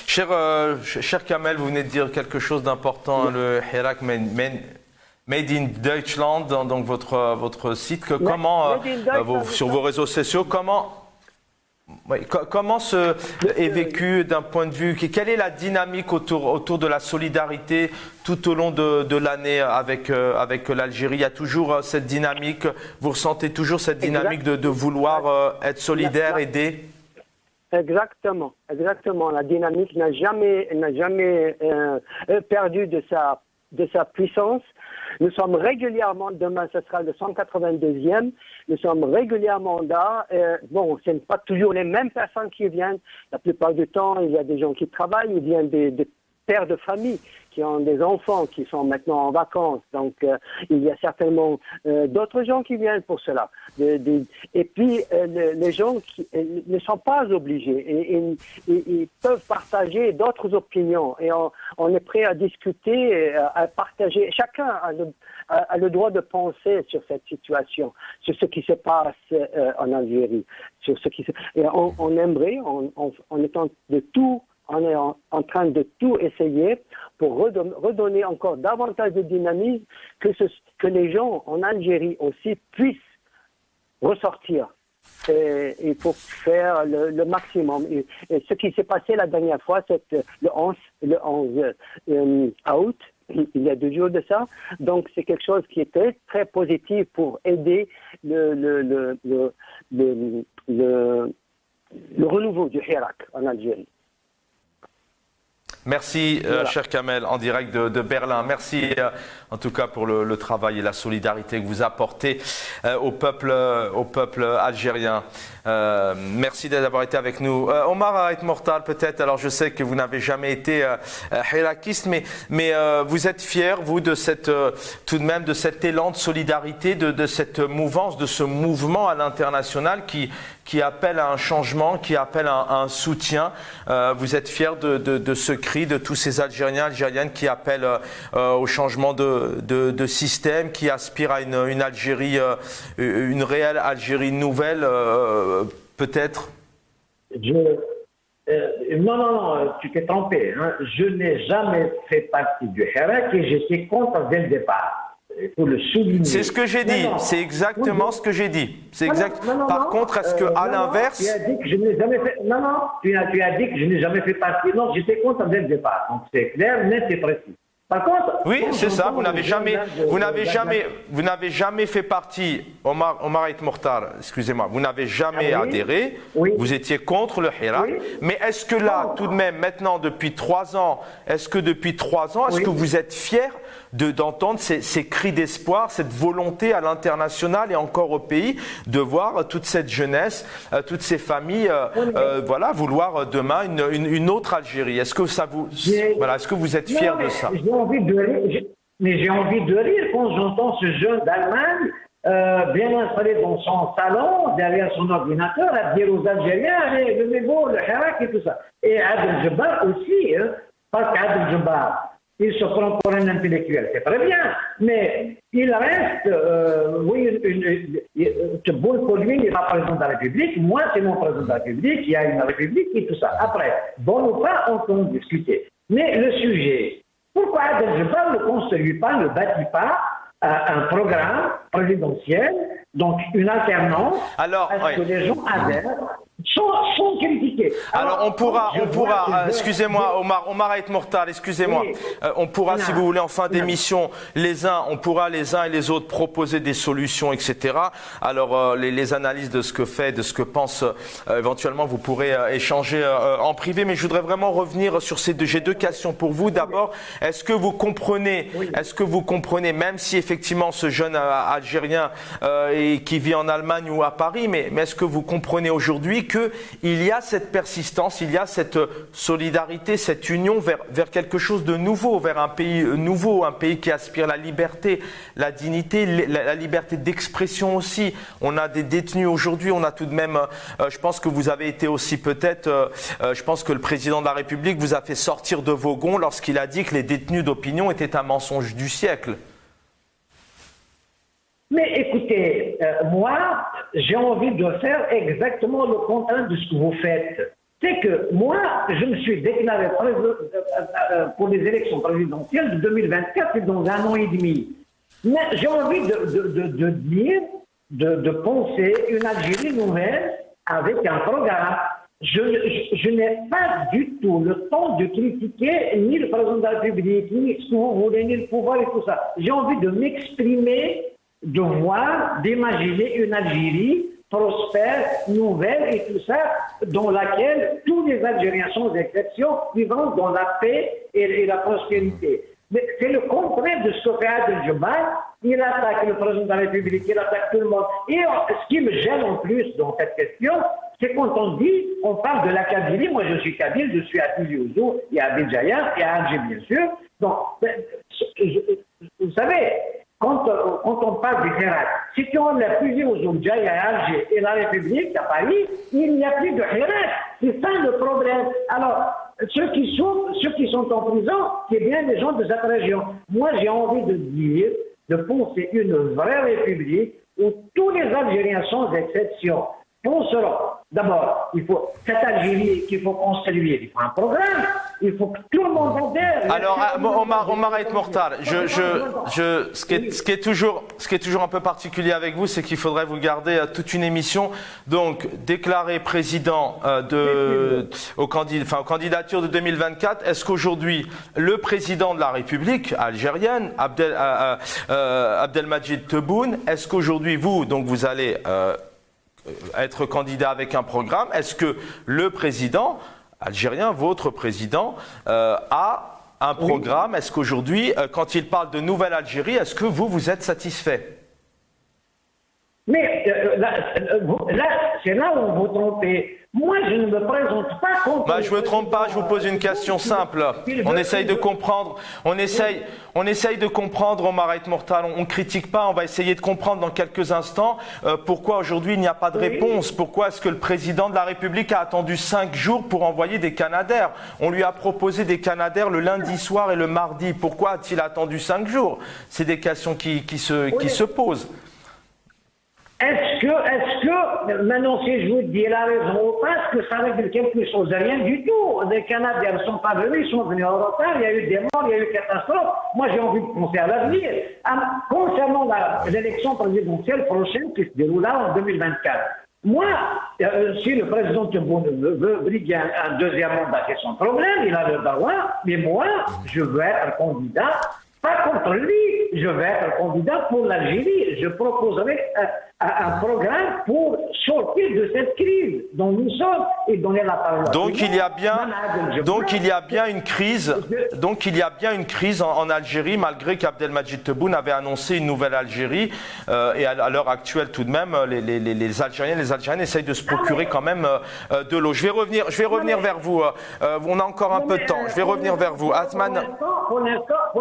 Cher Kamel, vous venez de dire quelque chose d'important, le Hirak Made in Deutschland, donc votre site. Sur vos réseaux sociaux, comment Oui. Comment est vécu d'un point de vue, quelle est la dynamique autour de la solidarité tout au long de l'année avec l'Algérie? Il y a toujours cette dynamique, vous ressentez toujours cette dynamique de vouloir être solidaire, aider? Exactement. La dynamique n'a jamais perdu de sa puissance. Nous sommes régulièrement, demain ce sera le 182e, nous sommes régulièrement là. Bon, ce n'est pas toujours les mêmes personnes qui viennent. La plupart du temps, il y a des gens qui travaillent, il vient des pères de famille qui ont des enfants qui sont maintenant en vacances. Donc, il y a certainement d'autres gens qui viennent pour cela. Et puis, les gens qui ne sont pas obligés et ils peuvent partager d'autres opinions. Et on est prêt à discuter, à partager. Chacun a le droit de penser sur cette situation, sur ce qui se passe en Algérie. Et on aimerait, on est en train de tout essayer pour redonner encore davantage de dynamisme, que les gens en Algérie aussi puissent ressortir. Il faut faire le maximum. Et ce qui s'est passé la dernière fois, c'est le 11 août, il y a 2 jours de ça. Donc c'est quelque chose qui était très positif pour aider le renouveau du Hirak en Algérie. Merci, cher Kamel, en direct de Berlin. Merci en tout cas pour le travail et la solidarité que vous apportez au peuple algérien. Merci d'avoir été avec nous. Omar Ait Mortal, peut-être, alors je sais que vous n'avez jamais été hirakiste, mais vous êtes fier, vous, de tout de même de cet élan de solidarité, de cette mouvance, de ce mouvement à l'international qui appelle à un changement, qui appelle à un soutien. Vous êtes fier de ce cri de tous ces Algériens, Algériennes qui appellent au changement de système, qui aspirent à une Algérie, une réelle Algérie nouvelle, peut-être? Non, tu t'es trompé. Hein. Je n'ai jamais fait partie du Hirak et j'étais contre dès le départ. Il faut le souligner. C'est ce que j'ai dit. C'est exactement ce que j'ai dit. C'est exact. Par contre, est-ce que à l'inverse, tu as dit que je n'ai jamais fait. Tu as dit que je n'ai jamais fait partie. Non, j'étais contre dès le départ. Donc c'est clair, net et précis. Par contre, oui, c'est ça. Vous n'avez jamais fait partie. Omar Ait Mortal, excusez-moi. Vous n'avez jamais adhéré. Oui. Vous étiez contre le Hirak. Oui. Mais est-ce que là, tout de même, maintenant, depuis 3 ans, est-ce que vous êtes fier d'entendre ces cris d'espoir, cette volonté à l'international et encore au pays de voir toute cette jeunesse, toutes ces familles, vouloir demain une autre Algérie? Est-ce que est-ce que vous êtes fier de ça? J'ai envie de rire quand j'entends ce jeune d'Allemagne bien installé dans son salon, derrière son ordinateur, à dire aux Algériens, allez, le niveau, le Hirak et tout ça. Et Adel Jabbar aussi, parce qu'Adel Jabbar, il se prend pour un intellectuel, c'est très bien, mais il reste, c'est bon pour lui, il est pas président de la République, moi c'est mon président de la République, il y a une République et tout ça. Après, bon ou pas, on peut en discuter. Mais le sujet, pourquoi Adel Jabbar ne construit pas, ne bâtit pas un programme présidentiel, donc une alternance, que les gens adhèrent, sont critiqués. Alors on pourra, excusez-moi Omar Ait Mortal, excusez-moi, oui. On pourra, si vous voulez, en fin d'émission, les uns et les autres proposer des solutions, etc. Alors les analyses de ce que fait, de ce que pense, éventuellement vous pourrez échanger en privé, mais je voudrais vraiment revenir sur j'ai 2 questions pour vous. D'abord, est-ce que vous comprenez, même si effectivement ce jeune Algérien qui vit en Allemagne ou à Paris, mais est-ce que vous comprenez aujourd'hui qu'il y a cette persistance, il y a cette solidarité, cette union vers quelque chose de nouveau, vers un pays nouveau, un pays qui aspire la liberté, la dignité, la liberté d'expression aussi. On a des détenus aujourd'hui, on a tout de même, je pense que vous avez été aussi peut-être, je pense que le président de la République vous a fait sortir de vos gonds lorsqu'il a dit que les détenus d'opinion étaient un mensonge du siècle. Mais écoutez, moi, j'ai envie de faire exactement le contraire de ce que vous faites. C'est que moi, je me suis déclaré pour les élections présidentielles de 2024, c'est dans 1 an et demi. Mais j'ai envie de penser une Algérie nouvelle avec un programme. je n'ai pas du tout le temps de critiquer ni le président de la République, ni ce que vous voulez, ni le pouvoir et tout ça. J'ai envie de m'exprimer, de voir, d'imaginer une Algérie prospère, nouvelle et tout ça, dans laquelle tous les Algériens sans exception vivront dans la paix et la prospérité. Mais c'est le contraire de ce que fait Adel Jubbal. Il attaque le président de la République, il attaque tout le monde. Et ce qui me gêne en plus dans cette question, c'est quand on parle de la Kabylie. Moi, je suis Kabyle, je suis à Tizi Ouzou et à Béjaïa et à Alger, bien sûr. Donc, vous savez, quand on parle des Hirak, si tu enlèves Tizi Ouzou, Béjaïa et Alger et la République à Paris, il n'y a plus de Hirak. C'est ça le problème. Alors, ceux qui sont en prison, c'est bien les gens de cette région. Moi, j'ai envie de penser une vraie république où tous les Algériens, sans exception, penseront. D'abord, il faut cette Algérie qu'il faut construire, il faut un programme, il faut que tout le monde adhère. Alors, Omar Aït Mortal, ce qui est toujours un peu particulier avec vous, c'est qu'il faudrait vous garder toute une émission. Donc, déclaré président aux candidatures de 2024, est-ce qu'aujourd'hui, le président de la République algérienne, Abdelmadjid Tebboune, est-ce qu'aujourd'hui, vous allez être candidat avec un programme, est-ce que le président algérien, votre président, a un programme? Est-ce qu'aujourd'hui, quand il parle de nouvelle Algérie, est-ce que vous êtes satisfait? Mais là, c'est là où vous vous trompez. Moi, je ne me présente pas contre... Je ne me trompe pas, je vous pose une question simple. On essaye de comprendre, Omar Aït Mortal, on ne critique pas, on va essayer de comprendre dans quelques instants pourquoi aujourd'hui il n'y a pas de réponse. Pourquoi est-ce que le président de la République a attendu 5 jours pour envoyer des Canadair? On lui a proposé des Canadair le lundi soir et le mardi. Pourquoi a-t-il attendu 5 jours? C'est des questions qui se posent. Est-ce que, maintenant, si je vous dis la raison ou pas, est-ce que ça veut dire quelque chose? Rien du tout. Les Canadiens ne sont pas venus, ils sont venus en retard, il y a eu des morts, il y a eu catastrophe. Moi, j'ai envie de penser à l'avenir. Concernant l'élection présidentielle prochaine qui se déroulera en 2024, moi, si le président Tebboune veut briguer un deuxième mandat, c'est son problème, il a le droit, mais moi, je veux être candidat. Pas contre lui, je vais être candidat pour l'Algérie. Je proposerai un programme pour sortir de cette crise dont nous sommes et donner la parole. Donc il y a bien une crise en Algérie, malgré qu'Abdelmadjid Tebboune avait annoncé une nouvelle Algérie. Et à l'heure actuelle, tout de même, les Algériens et les Algériennes essayent de se procurer quand même de l'eau. Je vais revenir vers vous. On a encore un peu de temps. Je vais revenir vers vous. Athman. Pour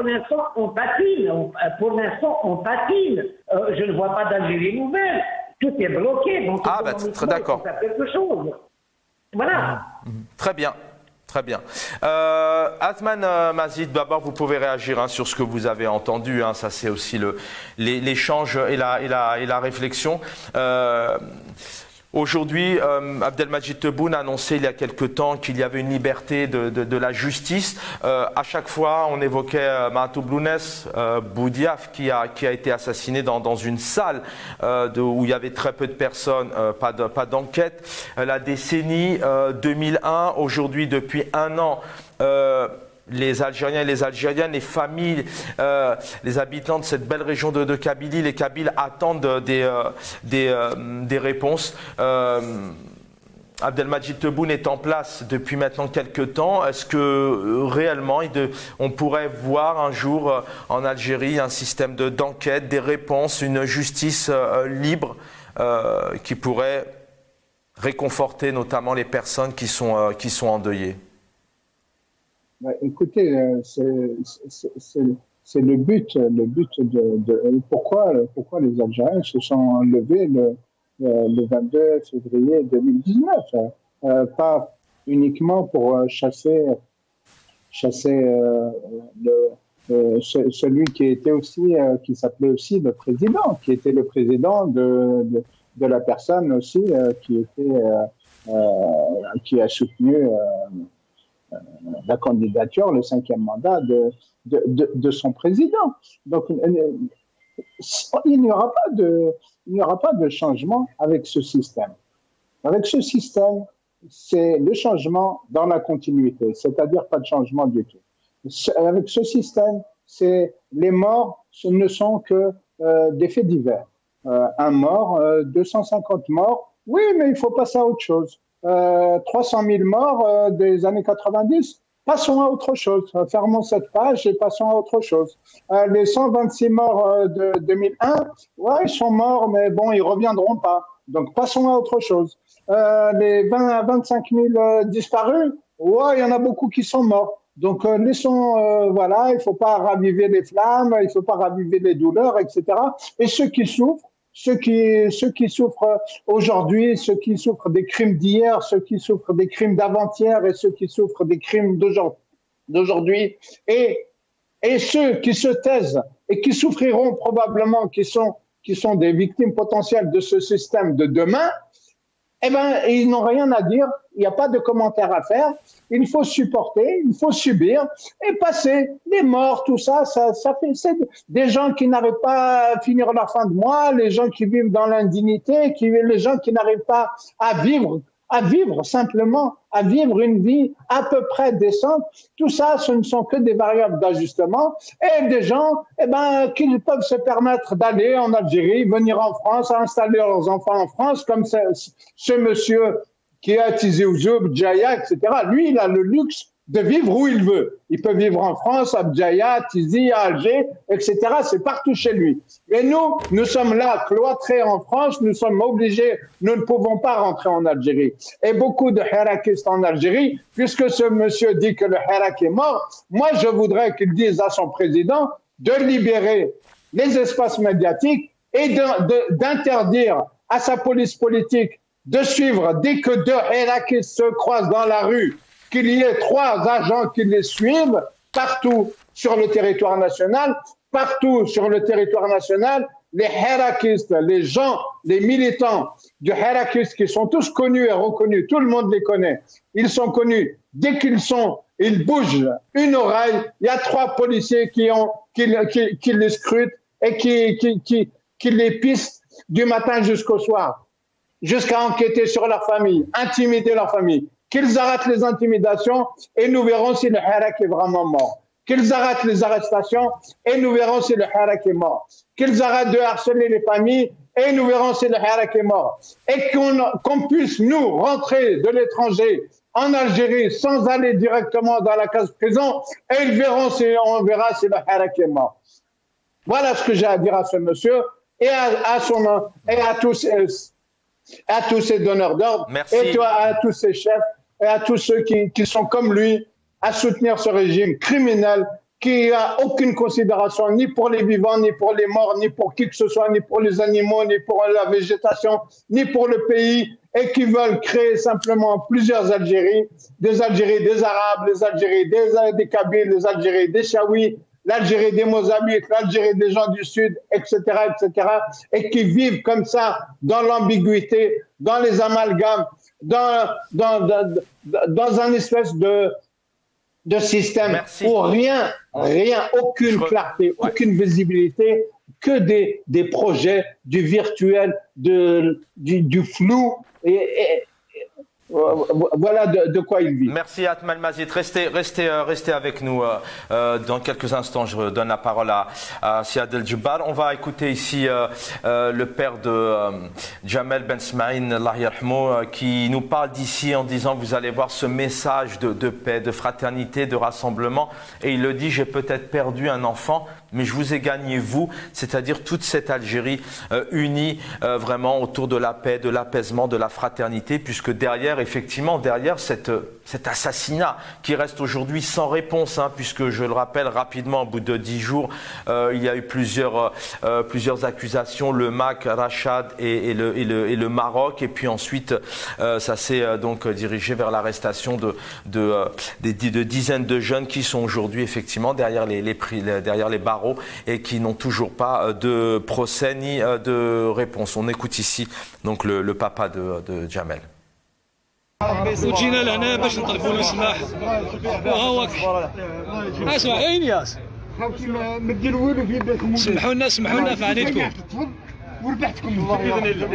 l'instant, on patine. Je ne vois pas d'Algérie nouvelle. Tout est bloqué. Donc très d'accord. Quelque chose. Voilà. Très bien. Athman Mazid, d'abord vous pouvez réagir sur ce que vous avez entendu. Ça c'est aussi l'échange et la réflexion. Aujourd'hui, Abdelmadjid Tebboune a annoncé il y a quelque temps qu'il y avait une liberté de la justice. À chaque fois, on évoquait Mahatou Blounès Boudiaf qui a été assassiné dans une salle où il y avait très peu de personnes, pas d'enquête. La décennie 2001, aujourd'hui, depuis 1 an, les Algériens et les Algériennes, les familles, les habitants de cette belle région de Kabylie, les Kabyles attendent des réponses. Abdelmadjid Tebboune est en place depuis maintenant quelques temps. Est-ce que réellement on pourrait voir un jour en Algérie un système d'enquête, des réponses, une justice libre qui pourrait réconforter notamment les personnes qui sont endeuillées? Écoutez, c'est le but de pourquoi les Algériens se sont levés le 22 février 2019, pas uniquement pour chasser celui qui était aussi qui s'appelait aussi le président, qui était le président de la personne aussi qui a soutenu la candidature, le 5e mandat de son président. Donc, il n'y aura pas de changement avec ce système. Avec ce système, c'est le changement dans la continuité, c'est-à-dire pas de changement du tout. Avec ce système, les morts, ce ne sont que des faits divers. Un mort, 250 morts, oui, mais il faut passer à autre chose. 300 000 morts des années 90, passons à autre chose. Fermons cette page et passons à autre chose. Les 126 morts de 2001, ouais, ils sont morts, mais bon, ils reviendront pas. Donc, passons à autre chose. Les 20 à 25 000 disparus, ouais, il y en a beaucoup qui sont morts. Donc, laissons, voilà, il ne faut pas raviver les flammes, il ne faut pas raviver les douleurs, etc. Et ceux qui souffrent, ceux qui souffrent aujourd'hui, ceux qui souffrent des crimes d'hier, ceux qui souffrent des crimes d'avant-hier et ceux qui souffrent des crimes d'aujourd'hui, et ceux qui se taisent et qui souffriront probablement, qui sont des victimes potentielles de ce système de demain, eh ben, ils n'ont rien à dire, il n'y a pas de commentaire à faire, il faut supporter, il faut subir et passer. Les morts, tout ça fait, c'est des gens qui n'arrivent pas à finir leur fin de mois, les gens qui vivent dans l'indignité, les gens qui n'arrivent pas à vivre simplement, à vivre une vie à peu près décente. Tout ça, ce ne sont que des variables d'ajustement et des gens, eh ben, qui peuvent se permettre d'aller en Algérie, venir en France, installer leurs enfants en France, comme ce monsieur qui est à Tizi Ouzou, Bdjaya, etc. Lui, il a le luxe de vivre où il veut. Il peut vivre en France, à Bdjaya, Tizi, à Alger, etc. C'est partout chez lui. Mais nous sommes là, cloîtrés en France, nous sommes obligés, nous ne pouvons pas rentrer en Algérie. Et beaucoup de harakistes en Algérie, puisque ce monsieur dit que le harak est mort, moi je voudrais qu'il dise à son président de libérer les espaces médiatiques et d'interdire à sa police politique de suivre, dès que deux harakistes se croisent dans la rue, qu'il y ait 3 agents qui les suivent partout sur le territoire national. Partout sur le territoire national, les harakistes, les gens, les militants du harakistes qui sont tous connus et reconnus, tout le monde les connaît, ils sont connus. Dès ils bougent une oreille, il y a 3 policiers qui les scrutent et qui les pistent du matin jusqu'au soir, jusqu'à enquêter sur leur famille, intimider leur famille. Qu'ils arrêtent les intimidations et nous verrons si le harak est vraiment mort. Qu'ils arrêtent les arrestations et nous verrons si le harak est mort. Qu'ils arrêtent de harceler les familles et nous verrons si le harak est mort. Et qu'on puisse, nous, rentrer de l'étranger en Algérie sans aller directement dans la case prison et on verra si le harak est mort. Voilà ce que j'ai à dire à ce monsieur et à tous ces donneurs d'ordre, et à tous ces chefs, et à tous ceux qui sont comme lui, à soutenir ce régime criminel qui n'a aucune considération ni pour les vivants, ni pour les morts, ni pour qui que ce soit, ni pour les animaux, ni pour la végétation, ni pour le pays, et qui veulent créer simplement plusieurs Algéries, des Arabes, les Algéries des Kabyles, les Algéries des Chaouis, l'Algérie des Mozambiques, l'Algérie des gens du Sud, etc., et qui vivent comme ça dans l'ambiguïté, dans les amalgames, dans un espèce de système où rien, aucune clarté, aucune visibilité, que des projets, du virtuel, du flou, et voilà de quoi il vit. Merci Atmal Mazid. Restez avec nous dans quelques instants. Je donne la parole à Siad El Djebbar. On va écouter ici le père de Jamel Ben Smaïn, Allah yarhamou, qui nous parle d'ici en disant: vous allez voir ce message de paix, de fraternité, de rassemblement. Et il le dit: j'ai peut-être perdu un enfant, mais je vous ai gagné vous, c'est-à-dire toute cette Algérie unie vraiment autour de la paix, de l'apaisement, de la fraternité, puisque derrière cet assassinat qui reste aujourd'hui sans réponse, puisque je le rappelle rapidement, au bout de 10 jours, il y a eu plusieurs accusations, le MAC, Rachad et le Maroc, et puis ensuite ça s'est donc dirigé vers l'arrestation de dizaines de jeunes qui sont aujourd'hui effectivement derrière les barreaux et qui n'ont toujours pas de procès ni de réponse. On écoute ici donc le papa de Jamel. وجينا لهنا باش نطلبوا له السماح وهو اسمع عيني ياس سمحوا لنا في عنيتكم وربحتكم باذن الله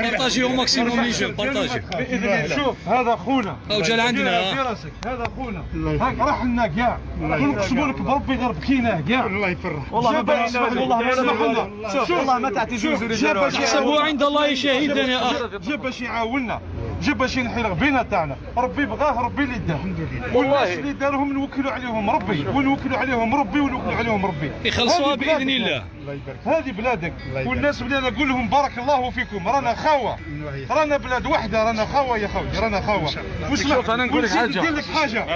بارطاجي او ماكسيموم يجي بارطاجي باذن الله. شوف هذا خونا او جا لعندنا في راسك هذا خونا هاك راح لنا كاع ونقسموا لك بربي غير بكيناه كاع الله يفرح والله ما والله ما اسمح لنا شوف والله ما تعتذروا حسبوا عند الله شهيدا يا اخ جاب باش يعاوننا جاب باش ينحي الغبينه تاعنا ربي بغاه ربي اللي داه والناس اللي داروهم نوكلوا عليهم ربي ونوكلوا عليهم ربي ونوكلوا عليهم ربي يخلصوها باذن الله. هذه بلادك والناس بلاد نقول لهم بارك الله فيكم رانا خاوه رانا بلاد وحده رانا خاوه يا خويا رانا خاوه. واسمع انا نقول لك حاجه ندير لك حاجه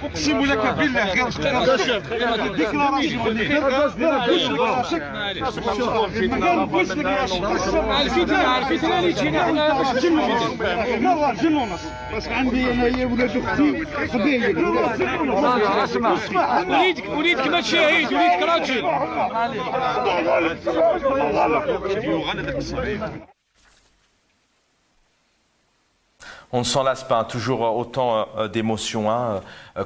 اقسم لك بالله غير الفتنه اللي جينا حنا باش والله جن ونص بس عندي انا هي ولاد اختي قبيله وليدك ما تشاهد وليدك راجل. On ne s'en lasse pas, toujours autant d'émotions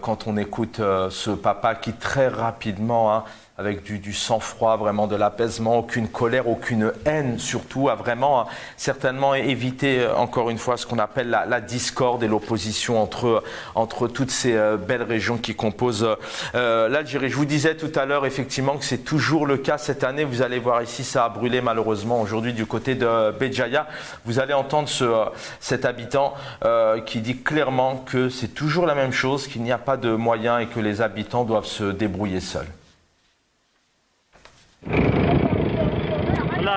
quand on écoute ce papa qui très rapidement, avec du sang-froid, vraiment de l'apaisement, aucune colère, aucune haine surtout, a vraiment certainement évité encore une fois ce qu'on appelle la discorde et l'opposition entre toutes ces belles régions qui composent l'Algérie. Je vous disais tout à l'heure effectivement que c'est toujours le cas cette année. Vous allez voir ici, ça a brûlé malheureusement aujourd'hui du côté de Béjaïa. Vous allez entendre cet habitant qui dit clairement que c'est toujours la même chose, qu'il n'y a pas de moyens et que les habitants doivent se débrouiller seuls. Là,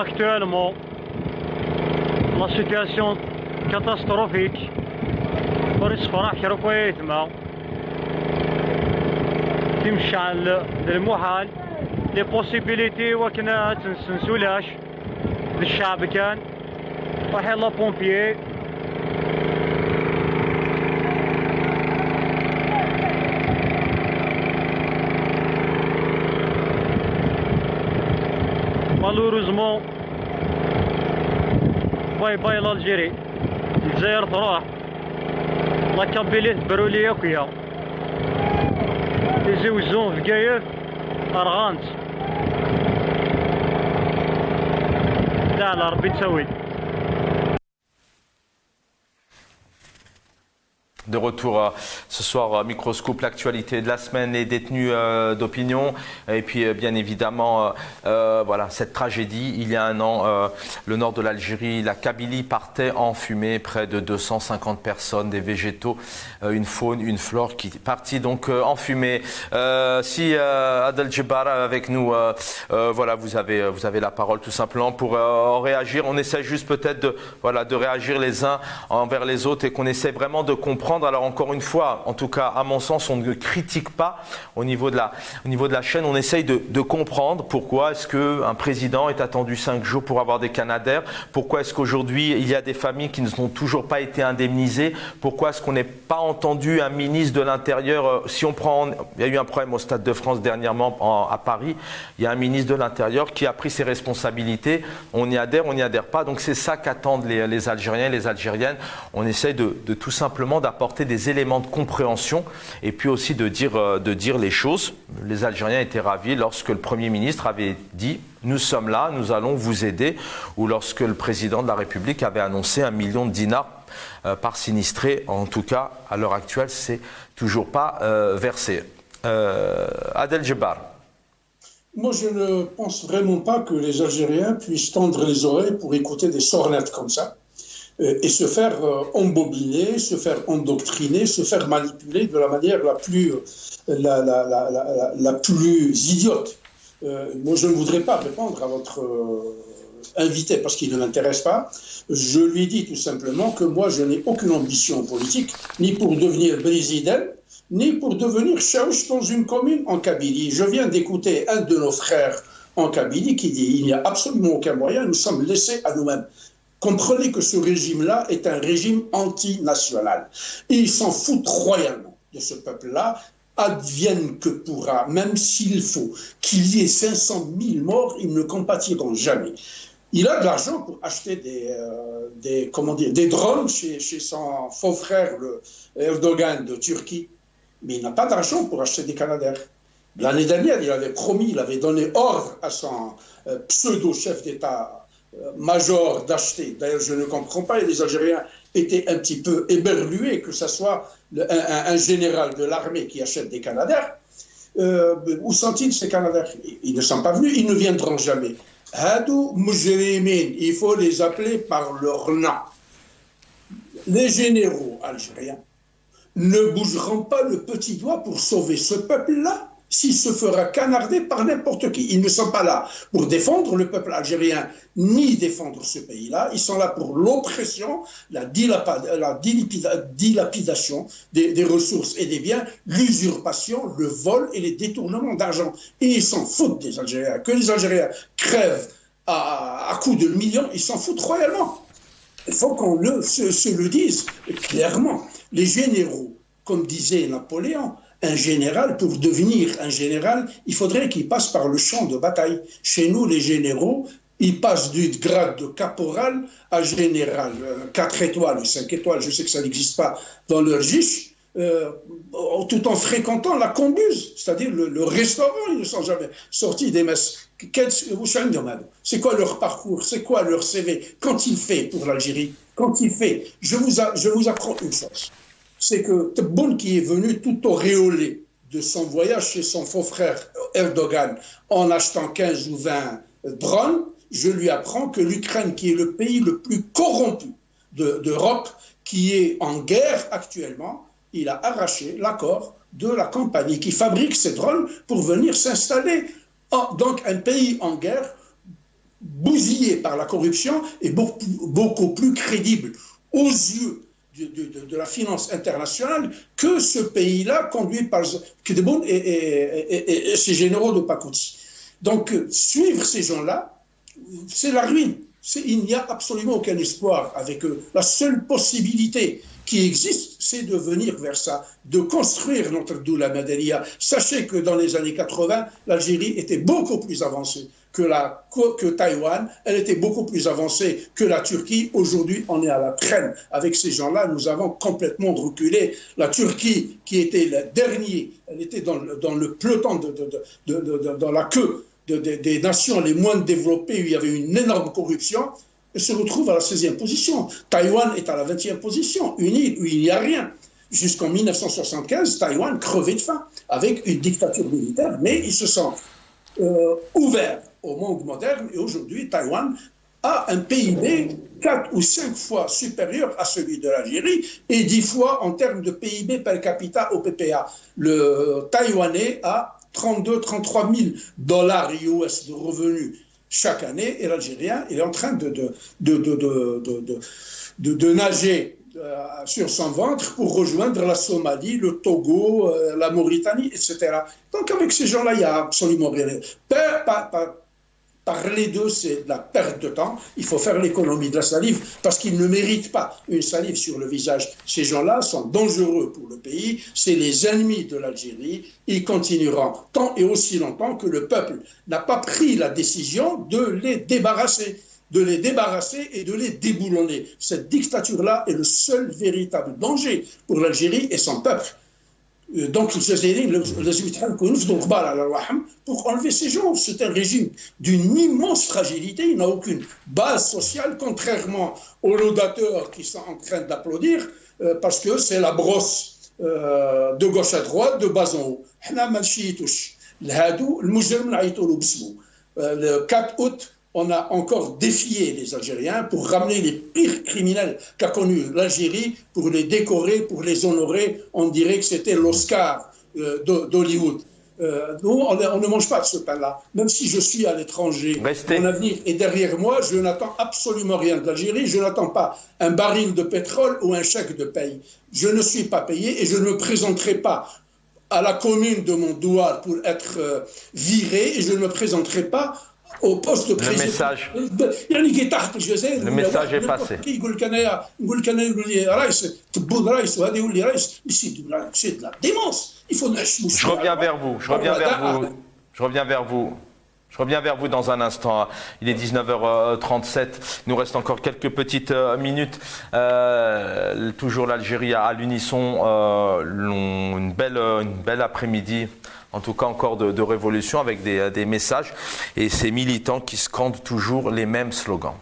actuellement, la situation catastrophique. les possibilités وكنا تنسولاش للشعب كان راح يلا بومبيي malheureusement باي باي l'Algérie الجزائر تروح لا كابيليه تبرو ليا وكيا يزوزون في كايف ارغانت لا ربي تسوي. De retour ce soir, Microscope, l'actualité de la semaine, les détenus d'opinion et puis bien évidemment voilà, cette tragédie. Il y a un an, le nord de l'Algérie, la Kabylie partait en fumée, près de 250 personnes, des végétaux, une faune, une flore qui partit donc en fumée. Si Adel Djebar avec nous, voilà, vous avez la parole tout simplement pour réagir. On essaie juste peut-être de réagir les uns envers les autres et qu'on essaie vraiment de comprendre. Alors encore une fois, en tout cas à mon sens, on ne critique pas au niveau de la chaîne, on essaye de comprendre pourquoi est-ce qu'un président est attendu 5 jours pour avoir des canadaires, pourquoi est-ce qu'aujourd'hui il y a des familles qui n'ont toujours pas été indemnisées, pourquoi est-ce qu'on n'est pas entendu un ministre de l'Intérieur. Si on prend, il y a eu un problème au Stade de France dernièrement à Paris, il y a un ministre de l'Intérieur qui a pris ses responsabilités, on y adhère, on n'y adhère pas, donc c'est ça qu'attendent les Algériens et les Algériennes. On essaye de tout simplement d'apporter des éléments de compréhension et puis aussi de dire les choses. Les Algériens étaient ravis lorsque le Premier ministre avait dit « Nous sommes là, nous allons vous aider » ou lorsque le président de la République avait annoncé 1 million de dinars par sinistré. En tout cas, à l'heure actuelle, c'est toujours pas versé. Adel Djebar. Moi, je ne pense vraiment pas que les Algériens puissent tendre les oreilles pour écouter des sornettes comme ça. Et se faire embobiner, se faire endoctriner, se faire manipuler de la manière la plus idiote. Moi, je ne voudrais pas répondre à votre invité parce qu'il ne m'intéresse pas. Je lui dis tout simplement que moi, je n'ai aucune ambition politique, ni pour devenir président, ni pour devenir chaouch dans une commune en Kabylie. Je viens d'écouter un de nos frères en Kabylie qui dit « Il n'y a absolument aucun moyen, nous sommes laissés à nous-mêmes ». Comprenez que ce régime-là est un régime anti-national. Et ils s'en foutent royalement de ce peuple-là, advienne que pourra, même s'il faut qu'il y ait 500 000 morts, ils ne compatiront jamais. Il a de l'argent pour acheter des drones chez son faux frère, le Erdogan de Turquie, mais il n'a pas d'argent pour acheter des canadaires. L'année dernière, il avait promis, il avait donné ordre à son pseudo-chef d'État-major d'acheter. D'ailleurs, je ne comprends pas, et les Algériens étaient un petit peu éberlués que ce soit un général de l'armée qui achète des Canadair. Où sont-ils ces Canadair? Ils ne sont pas venus, ils ne viendront jamais. Hadou Mujrimin, il faut les appeler par leur nom. Les généraux algériens ne bougeront pas le petit doigt pour sauver ce peuple-là s'il se fera canarder par n'importe qui. Ils ne sont pas là pour défendre le peuple algérien ni défendre ce pays-là. Ils sont là pour l'oppression, la dilapidation des ressources et des biens, l'usurpation, le vol et les détournements d'argent. Et ils s'en foutent des Algériens. Que les Algériens crèvent à coups de millions, ils s'en foutent royalement. Il faut qu'on se le dise clairement. Les généraux, comme disait Napoléon, un général, pour devenir un général, il faudrait qu'il passe par le champ de bataille. Chez nous, les généraux, ils passent du grade de caporal à général. 4 étoiles, 5 étoiles, je sais que ça n'existe pas dans leur giche, tout en fréquentant la combuse, c'est-à-dire le restaurant. Ils ne sont jamais sortis des messes. C'est quoi leur parcours? C'est quoi leur CV? Quand il fait pour l'Algérie? Quand il fait? Je vous apprends une chose. C'est que Tebboune, qui est venu tout auréolé de son voyage chez son faux frère Erdogan en achetant 15 ou 20 drones, je lui apprends que l'Ukraine, qui est le pays le plus corrompu d'Europe, qui est en guerre actuellement, il a arraché l'accord de la compagnie qui fabrique ces drones pour venir s'installer. Donc un pays en guerre, bousillé par la corruption, est beaucoup plus crédible aux yeux de la finance internationale que ce pays-là conduit par Tebboune et ses généraux de Pakouti. Donc suivre ces gens-là, c'est la ruine. Il n'y a absolument aucun espoir avec eux. La seule possibilité qui existe, c'est de venir vers ça, de construire notre Doula Madaniya. Sachez que dans les années 80, l'Algérie était beaucoup plus avancée que Taïwan, elle était beaucoup plus avancée que la Turquie. Aujourd'hui, on est à la traîne. Avec ces gens-là, nous avons complètement reculé. La Turquie, qui était le dernier, elle était dans le peloton, dans la queue des nations les moins développées, où il y avait une énorme corruption, elle se retrouve à la 16e position. Taïwan est à la 20e position, une île où il n'y a rien. Jusqu'en 1975, Taïwan crevait de faim, avec une dictature militaire, mais ils se sont ouverts au monde moderne, et aujourd'hui, Taïwan a un PIB 4 ou 5 fois supérieur à celui de l'Algérie, et 10 fois en termes de PIB per capita au PPA. Le Taïwanais a 33 000 dollars US de revenus chaque année, et l'Algérien, il est en train de nager sur son ventre pour rejoindre la Somalie, le Togo, la Mauritanie, etc. Donc avec ces gens-là, il n'y a absolument rien. Parler d'eux, c'est de la perte de temps. Il faut faire l'économie de la salive parce qu'ils ne méritent pas une salive sur le visage. Ces gens-là sont dangereux pour le pays. C'est les ennemis de l'Algérie. Ils continueront tant et aussi longtemps que le peuple n'a pas pris la décision de les débarrasser et de les déboulonner. Cette dictature-là est le seul véritable danger pour l'Algérie et son peuple. Donc, pour enlever ces gens, c'est un régime d'une immense fragilité, il n'a aucune base sociale, contrairement aux laudateurs qui sont en train d'applaudir, parce que c'est la brosse de gauche à droite, de bas en haut. Le 4 août, on a encore défié les Algériens pour ramener les pires criminels qu'a connus l'Algérie, pour les décorer, pour les honorer. On dirait que c'était l'Oscar d'Hollywood. Nous, on ne mange pas de ce pain-là. Même si je suis à l'étranger, mon avenir est derrière moi, je n'attends absolument rien de l'Algérie. Je n'attends pas un baril de pétrole ou un chèque de paye. Je ne suis pas payé et je ne me présenterai pas à la commune de mon douar pour être viré, et je ne me présenterai pas au poste de président. Le message est passé. C'est de la démence. Je reviens vers vous dans un instant. Il est 19h37. Il nous reste encore quelques petites minutes. Toujours l'Algérie à l'unisson. Une belle après-midi en tout cas encore de révolution, avec des messages et ces militants qui scandent toujours les mêmes slogans.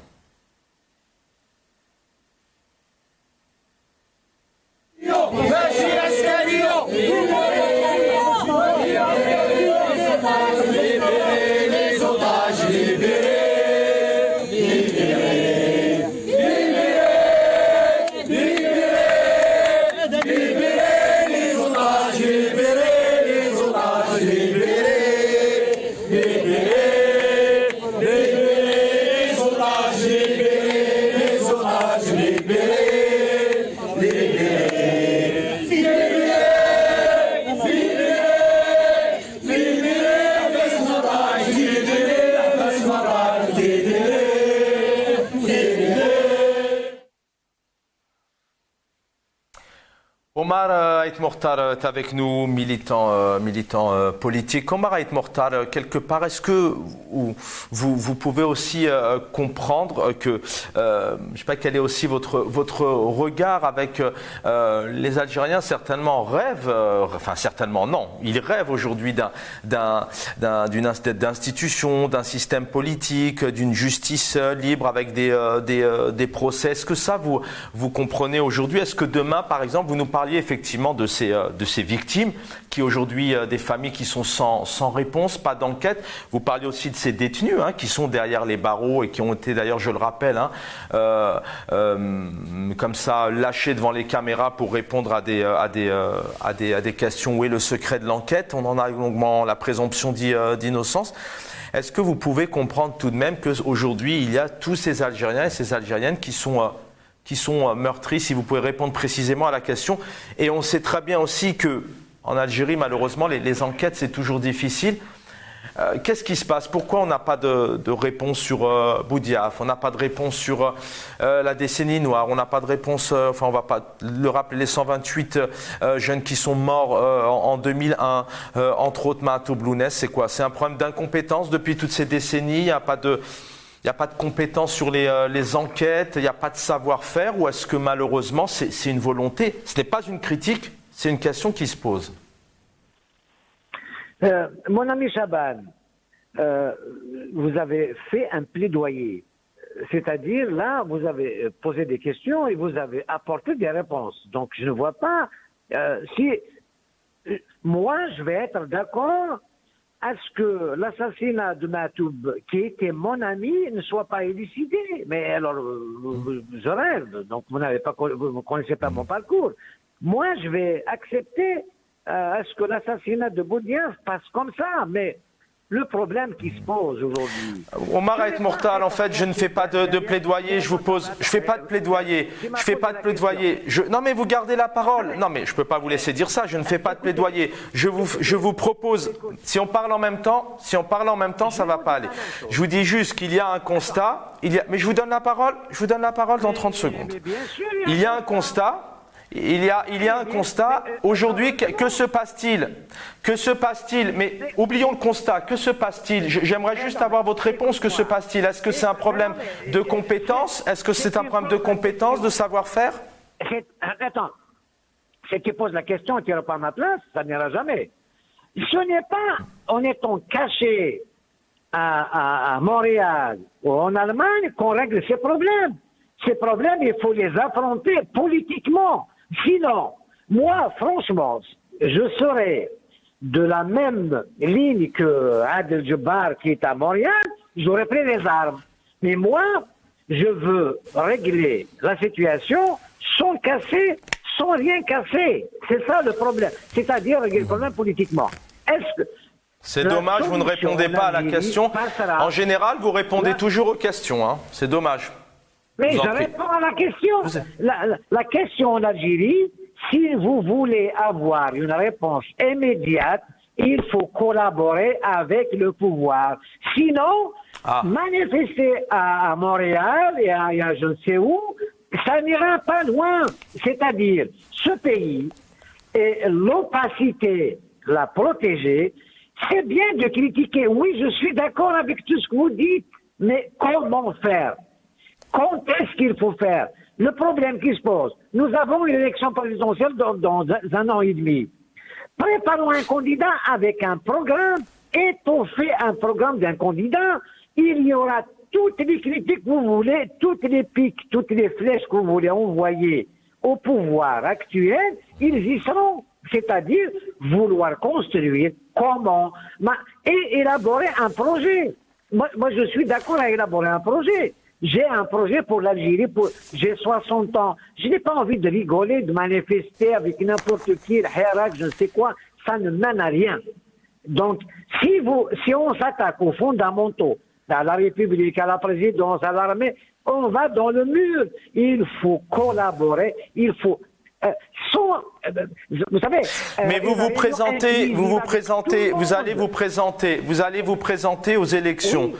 Omar Ait Mortar est avec nous, militant politique. Omar Ait Mortar, quelque part, est-ce que vous pouvez aussi comprendre que, je ne sais pas quel est aussi votre regard avec les Algériens certainement rêvent, enfin certainement non, ils rêvent aujourd'hui d'une institution, d'un système politique, d'une justice libre avec des procès. Est-ce que ça vous comprenez aujourd'hui? Est-ce que demain, par exemple, vous nous parliez effectivement de ces victimes qui aujourd'hui, des familles qui sont sans réponse, pas d'enquête. Vous parliez aussi de ces détenus qui sont derrière les barreaux et qui ont été d'ailleurs, je le rappelle, comme ça lâchés devant les caméras pour répondre à des questions. Où est le secret de l'enquête? On en a longuement la présomption d'innocence. Est-ce que vous pouvez comprendre tout de même qu'aujourd'hui, il y a tous ces Algériens et ces Algériennes qui sont meurtris, si vous pouvez répondre précisément à la question. Et on sait très bien aussi qu'en Algérie, malheureusement, les enquêtes, c'est toujours difficile. Qu'est-ce qui se passe? Pourquoi on n'a pas de réponse sur Boudiaf? On n'a pas de réponse sur la décennie noire? On n'a pas de réponse, enfin on ne va pas le rappeler, les 128 jeunes qui sont morts en 2001, entre autres Mahatou Blounès, c'est quoi? C'est un problème d'incompétence depuis toutes ces décennies? Il n'y a pas de compétences sur les enquêtes, il n'y a pas de savoir-faire, ou est-ce que malheureusement c'est une volonté? Ce n'est pas une critique, c'est une question qui se pose. Mon ami Chaban, vous avez fait un plaidoyer. C'est-à-dire, là, vous avez posé des questions et vous avez apporté des réponses. Donc, je ne vois pas si... Moi, je vais être d'accord à ce que l'assassinat de Matoub, qui était mon ami, ne soit pas élucidé. Mais alors, je rêve, donc vous ne connaissez pas mon parcours. Moi, je vais accepter à ce que l'assassinat de Boudiaf passe comme ça, mais le problème qui se pose aujourd'hui... Omar Ait Mortar, en fait, je ne fais pas de plaidoyer, je fais pas de plaidoyer, non mais vous gardez la parole, non mais je ne peux pas vous laisser dire ça, je ne fais pas de plaidoyer, je vous propose, si on parle en même temps, ça ne va pas aller. Je vous dis juste qu'il y a un constat, mais je vous donne la parole dans 30 secondes. Il y a un constat... Il y a un constat. Aujourd'hui, que se passe-t-il? Mais oublions le constat. Que se passe-t-il? J'aimerais juste avoir votre réponse. Que se passe-t-il? Est-ce que c'est un problème de compétence? Est-ce que c'est un problème de compétence, de savoir-faire? Attends. Si tu poses la question et tu n'auras pas ma place, ça n'ira jamais. Ce n'est pas en étant caché à Montréal ou en Allemagne qu'on règle ces problèmes. Ces problèmes, il faut les affronter politiquement. Sinon, moi, franchement, je serais de la même ligne que Adel Jabbar qui est à Montréal, j'aurais pris les armes. Mais moi, je veux régler la situation sans casser, sans rien casser. C'est ça le problème. C'est-à-dire régler le problème politiquement. C'est dommage, vous ne répondez pas à la question. En général, vous répondez toujours aux questions. C'est dommage. Mais je réponds à la question. La question en Algérie, si vous voulez avoir une réponse immédiate, il faut collaborer avec le pouvoir. Sinon, manifester à Montréal et à je ne sais où, ça n'ira pas loin. C'est-à-dire, ce pays et l'opacité, la protéger, c'est bien de critiquer. Oui, je suis d'accord avec tout ce que vous dites, mais comment faire? Quand est-ce qu'il faut faire? Le problème qui se pose, nous avons une élection présidentielle dans 1 an et demi. Préparons un candidat avec un programme. Étoffez un programme d'un candidat. Il y aura toutes les critiques que vous voulez, toutes les piques, toutes les flèches que vous voulez envoyer au pouvoir actuel, ils y seront. C'est-à-dire vouloir construire comment et élaborer un projet. Moi, je suis d'accord à élaborer un projet. J'ai un projet pour l'Algérie, j'ai 60 ans. Je n'ai pas envie de rigoler, de manifester avec n'importe qui, le Hirak, je ne sais quoi. Ça ne mène à rien. Donc, si on s'attaque aux fondamentaux, à la République, à la présidence, à l'armée, on va dans le mur. Il faut collaborer, il faut... vous savez... Mais vous allez vous présenter aux élections. Oui.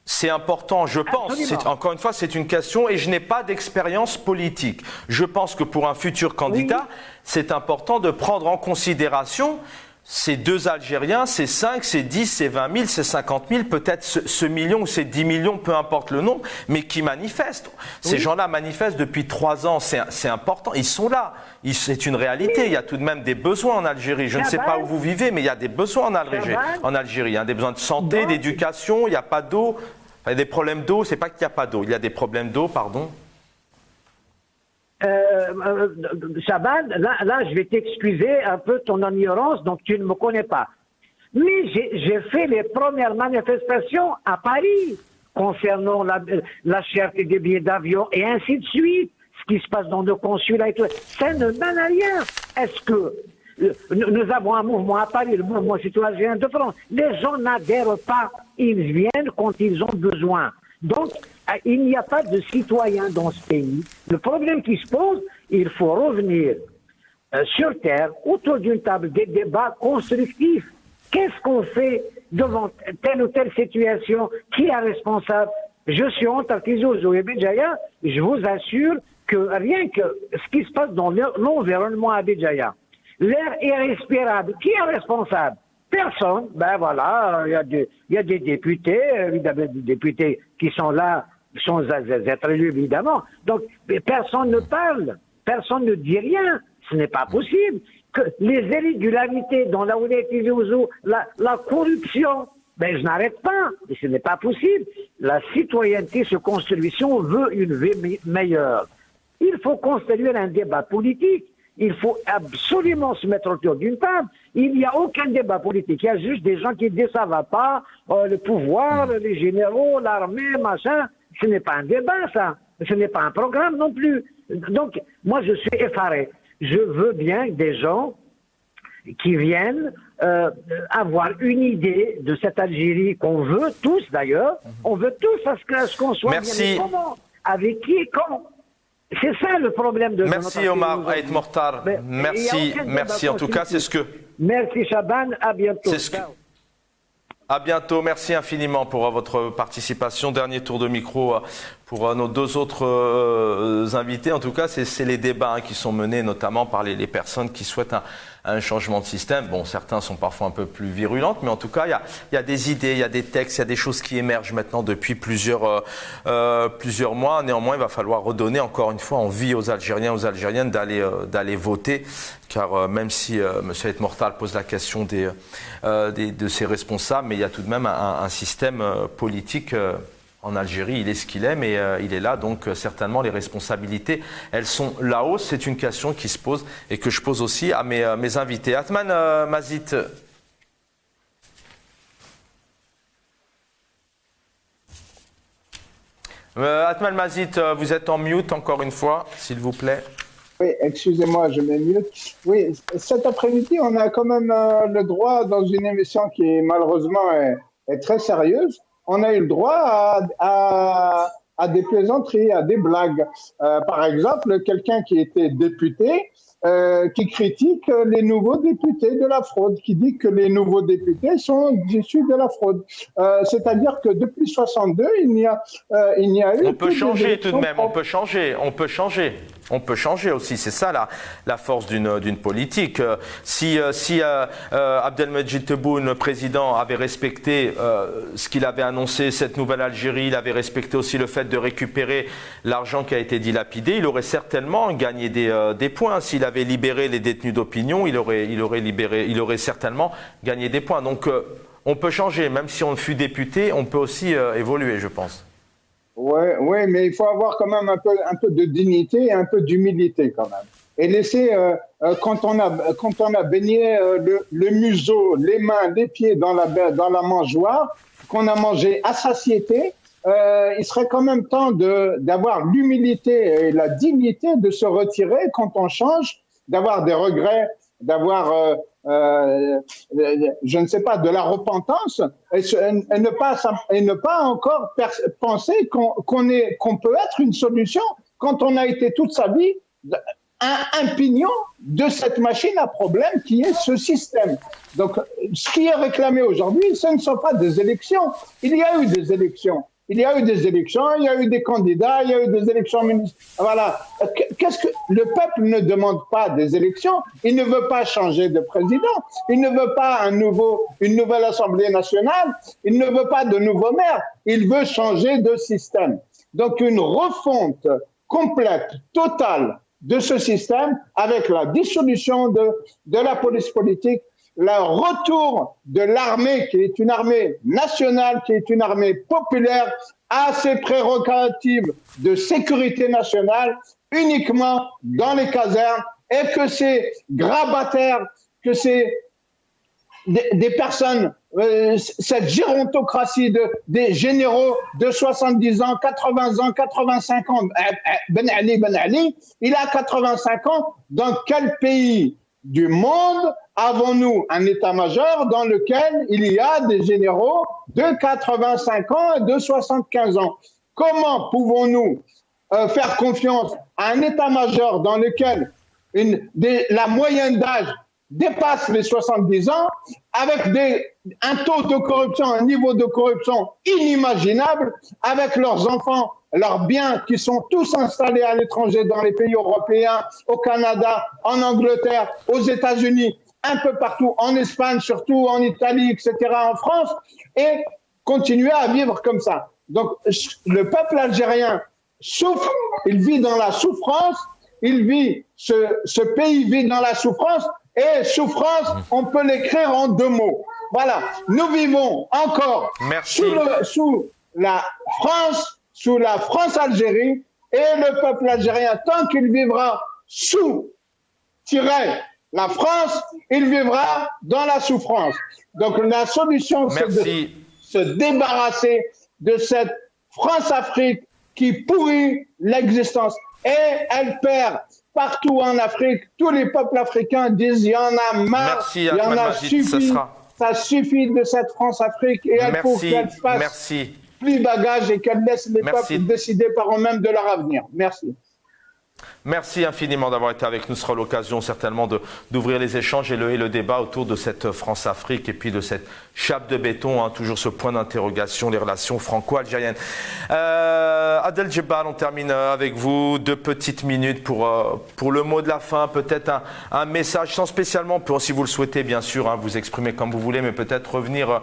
C'est important, je pense. Encore une fois, c'est une question et je n'ai pas d'expérience politique. Je pense que pour un futur candidat, c'est important de prendre en considération ces 2 Algériens, ces 5, ces 10, ces 20 000, ces 50 000, peut-être ce million ou ces 10 millions, peu importe le nombre, mais qui manifestent. Ces gens-là manifestent depuis 3 ans, c'est important, ils sont là. C'est une réalité, il y a tout de même des besoins en Algérie. Je ne sais pas où vous vivez, mais il y a des besoins en Algérie. Il y a des besoins de santé, d'éducation, il n'y a pas d'eau. Il y a des problèmes d'eau, c'est pas qu'il n'y a pas d'eau, il y a des problèmes d'eau, pardon. Chaban, là, je vais t'excuser un peu ton ignorance, donc tu ne me connais pas. Mais j'ai fait les premières manifestations à Paris concernant la cherté des billets d'avion et ainsi de suite, ce qui se passe dans nos consulats et tout. Ça ne mène à rien. Est-ce que nous avons un mouvement à Paris, le mouvement citoyen de France. Les gens n'adhèrent pas, ils viennent quand ils ont besoin. Donc, il n'y a pas de citoyens dans ce pays. Le problème qui se pose, il faut revenir sur Terre, autour d'une table, des débats constructifs. Qu'est-ce qu'on fait devant telle ou telle situation? Qui est responsable? Je suis entre Tizi Ouzou et Béjaïa, je vous assure que rien que ce qui se passe dans l'environnement à Béjaïa, l'air est respirable. Qui est responsable? Personne. Ben voilà, il y a des députés, évidemment, des députés qui sont là, sans être élus, évidemment. Donc, personne ne parle, personne ne dit rien. Ce n'est pas possible. Que les irrégularités dans la Oulé Tizi Ouzou, la corruption, ben je n'arrête pas. Et ce n'est pas possible. La citoyenneté se construit. Si on veut une vie meilleure, il faut construire un débat politique. Il faut absolument se mettre autour d'une table. Il n'y a aucun débat politique. Il y a juste des gens qui disent ça va pas, le pouvoir, les généraux, l'armée, machin. Ce n'est pas un débat, ça. Ce n'est pas un programme non plus. Donc, moi, je suis effaré. Je veux bien des gens qui viennent avoir une idée de cette Algérie qu'on veut tous, d'ailleurs. On veut tous à ce qu'on soit Merci. bien. Mais comment? Avec qui et quand? C'est ça le problème de Merci Omar Aït Mortar. Merci. En tout cas, c'est ce que... Merci Chaban, à bientôt. À bientôt, merci infiniment pour votre participation. Dernier tour de micro pour nos 2 autres invités. En tout cas, c'est les débats qui sont menés notamment par les personnes qui souhaitent un changement de système. Bon, certains sont parfois un peu plus virulentes, mais en tout cas, il y a des idées, il y a des textes, il y a des choses qui émergent maintenant depuis plusieurs mois. Néanmoins, il va falloir redonner encore une fois envie aux Algériens, aux Algériennes d'aller voter. Car même si M. Aït Mortal pose la question de ses responsables, mais il y a tout de même un système politique en Algérie, il est ce qu'il est, mais il est là, donc certainement les responsabilités, elles sont là-haut. C'est une question qui se pose et que je pose aussi à mes invités. Atman Mazit. Atman Mazit, vous êtes en mute encore une fois, s'il vous plaît. Oui, excusez-moi, je mets mute. Oui, cet après-midi, on a quand même le droit, dans une émission qui malheureusement est très sérieuse, on a eu le droit à des plaisanteries, à des blagues. Par exemple, quelqu'un qui était député, qui critique les nouveaux députés de la fraude, qui dit que les nouveaux députés sont issus de la fraude. C'est-à-dire que depuis 62, il n'y a eu... On peut changer tout de même, on peut changer. on peut changer aussi. C'est ça la force d'une politique. Si Abdelmajid Tebboune, président, avait respecté ce qu'il avait annoncé, cette nouvelle Algérie, il avait respecté aussi le fait de récupérer l'argent qui a été dilapidé, il aurait certainement gagné des points. S'il avait libéré les détenus d'opinion, il aurait certainement gagné des points. Donc on peut changer, même si on fut député, on peut aussi évoluer, je pense. Oui, mais il faut avoir quand même un peu de dignité et un peu d'humilité quand même. Et laisser, quand on a baigné le museau, les mains, les pieds dans la mangeoire, qu'on a mangé à satiété, il serait quand même temps d'avoir l'humilité et la dignité de se retirer quand on change, d'avoir des regrets, d'avoir, je ne sais pas, de la repentance et ne pas encore penser qu'on peut être une solution quand on a été toute sa vie un pignon de cette machine à problème qui est ce système. Donc, ce qui est réclamé aujourd'hui, ce ne sont pas des élections. Il y a eu des élections. Il y a eu des candidats, il y a eu des élections municipales. Voilà. Qu'est-ce que le peuple ne demande pas des élections? Il ne veut pas changer de président. Il ne veut pas une nouvelle Assemblée nationale. Il ne veut pas de nouveaux maires. Il veut changer de système. Donc, une refonte complète, totale de ce système avec la dissolution de la police politique, le retour de l'armée, qui est une armée nationale, qui est une armée populaire, à ses prérogatives de sécurité nationale, uniquement dans les casernes, et que ces grabataires, que ces des personnes, cette gérontocratie des généraux de 70 ans, 80 ans, 85 ans, Ben Ali, il a 85 ans, dans quel pays du monde avons-nous un état-major dans lequel il y a des généraux de 85 ans et de 75 ans? Comment pouvons-nous faire confiance à un état-major dans lequel la moyenne d'âge dépasse les 70 ans, avec un taux de corruption, un niveau de corruption inimaginable, avec leurs enfants, leurs biens qui sont tous installés à l'étranger dans les pays européens, au Canada, en Angleterre, aux États-Unis, un peu partout, en Espagne, surtout en Italie, etc., en France, et continuer à vivre comme ça. Donc, le peuple algérien souffre, il vit dans la souffrance, ce pays vit dans la souffrance, et souffrance, on peut l'écrire en 2 mots. Voilà, nous vivons encore sous la France-Algérie, et le peuple algérien, tant qu'il vivra la France, il vivra dans la souffrance. Donc la solution, c'est de se débarrasser de cette France-Afrique qui pourrit l'existence. Et elle perd partout en Afrique. Tous les peuples africains disent il y en a marre, il y en a suffi. Ça suffit de cette France-Afrique et il faut qu'elle fasse plus bagage et qu'elle laisse les peuples décider par eux-mêmes de leur avenir. Merci. Merci infiniment d'avoir été avec nous. Ce sera l'occasion certainement d'ouvrir les échanges et le débat autour de cette France-Afrique et puis de cette chape de béton, toujours ce point d'interrogation, les relations franco-algériennes. Adel Djebbal, on termine avec vous. 2 petites minutes pour le mot de la fin. Peut-être un message, sans spécialement, si vous le souhaitez bien sûr, vous exprimer comme vous voulez, mais peut-être revenir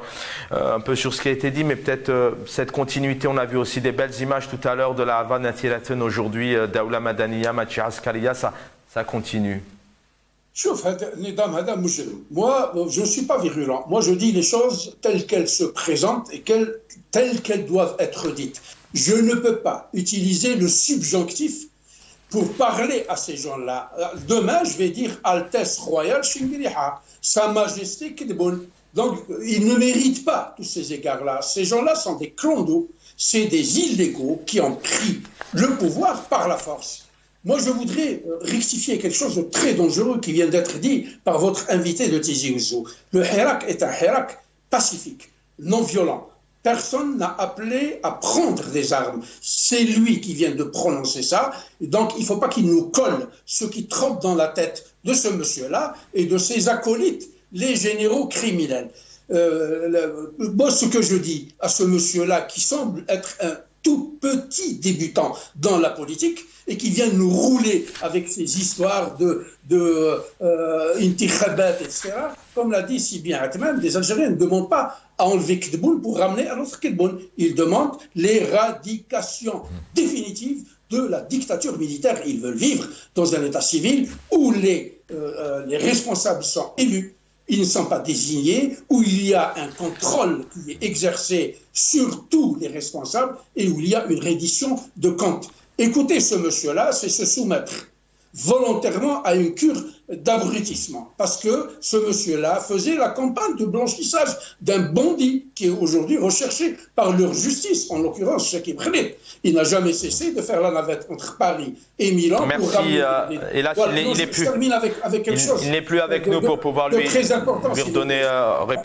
un peu sur ce qui a été dit, mais peut-être cette continuité. On a vu aussi des belles images tout à l'heure de la Havane Natiraten aujourd'hui, Daoula Madaniya, Machi Askaria, ça continue. Moi, je ne suis pas virulent. Moi, je dis les choses telles qu'elles se présentent et telles qu'elles doivent être dites. Je ne peux pas utiliser le subjonctif pour parler à ces gens-là. Demain, je vais dire Altesse Royale Shingriha, Sa Majesté Kidboul. Donc, ils ne méritent pas tous ces égards-là. Ces gens-là sont des clandos, c'est des illégaux qui ont pris le pouvoir par la force. Moi, je voudrais rectifier quelque chose de très dangereux qui vient d'être dit par votre invité de Tizi Ouzou. Le Hirak est un Hirak pacifique, non violent. Personne n'a appelé à prendre des armes. C'est lui qui vient de prononcer ça. Donc, il ne faut pas qu'il nous colle ce qui trempe dans la tête de ce monsieur-là et de ses acolytes, les généraux criminels. Moi, ce que je dis à ce monsieur-là, qui semble être tout petits débutants dans la politique et qui viennent nous rouler avec ces histoires de intikhabat, etc. Comme l'a dit si bien Atman, les Algériens ne demandent pas à enlever Kidboul pour ramener un autre Kidboul. Ils demandent l'éradication définitive de la dictature militaire. Ils veulent vivre dans un état civil où les responsables sont élus, ils ne sont pas désignés, où il y a un contrôle qui est exercé sur tous les responsables et où il y a une reddition de comptes. Écoutez, ce monsieur-là, c'est se soumettre volontairement à une cure d'abrutissement. Parce que ce monsieur-là faisait la campagne de blanchissage d'un bandit qui est aujourd'hui recherché par leur justice, en l'occurrence Chekib Khalid. Il n'a jamais cessé de faire la navette entre Paris et Milan. Merci. Pour ramener et là, voilà, il n'est plus. Je termine avec quelque chose. Il n'est plus avec nous pour pouvoir lui donner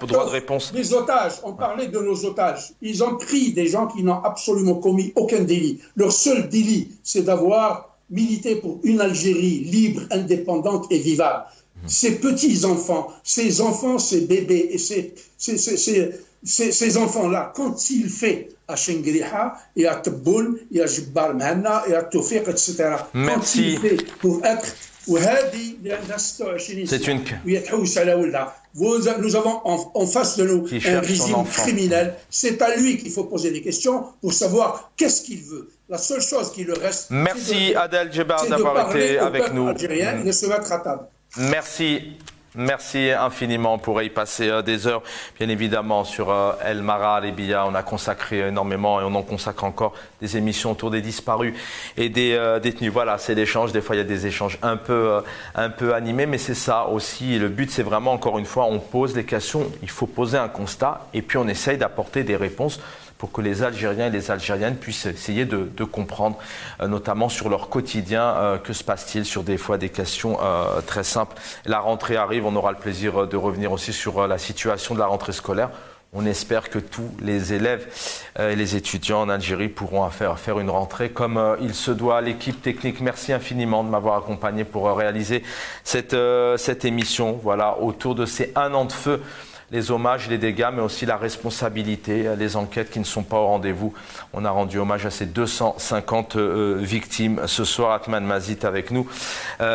droit de réponse. Les otages, on parlait de nos otages. Ils ont pris des gens qui n'ont absolument commis aucun délit. Leur seul délit, c'est d'avoir militer pour une Algérie libre, indépendante et vivable. Ces petits-enfants, ces bébés et ces enfants-là, quand ils font à Shengriha et à Tebboul et à Jibbar Mahanna et à Tawfiq, etc. Merci. Quand ils font pour être c'est une... Nous avons en face de nous un régime criminel. C'est à lui qu'il faut poser des questions pour savoir qu'est-ce qu'il veut. La seule chose qui le reste, merci Adel Djebar d'avoir été avec nous. Algérien, de se mettre à table. Merci. Merci infiniment. On pourrait y passer des heures, bien évidemment, sur El Mara, les Biya. On a consacré énormément et on en consacre encore des émissions autour des disparus et des détenus. Voilà, c'est l'échange. Des fois, il y a des échanges un peu animés, mais c'est ça aussi. Et le but, c'est vraiment, encore une fois, on pose les questions. Il faut poser un constat et puis on essaye d'apporter des réponses pour que les Algériens et les Algériennes puissent essayer de comprendre, notamment sur leur quotidien, que se passe-t-il sur des fois des questions très simples. La rentrée arrive, on aura le plaisir de revenir aussi sur la situation de la rentrée scolaire. On espère que tous les élèves et les étudiants en Algérie pourront faire une rentrée comme il se doit. L'équipe technique, merci infiniment de m'avoir accompagné pour réaliser cette émission. Voilà, autour de ces 1 an de feu. Les hommages, les dégâts, mais aussi la responsabilité, les enquêtes qui ne sont pas au rendez-vous. On a rendu hommage à ces 250 victimes. Ce soir, Atman Mazit avec nous,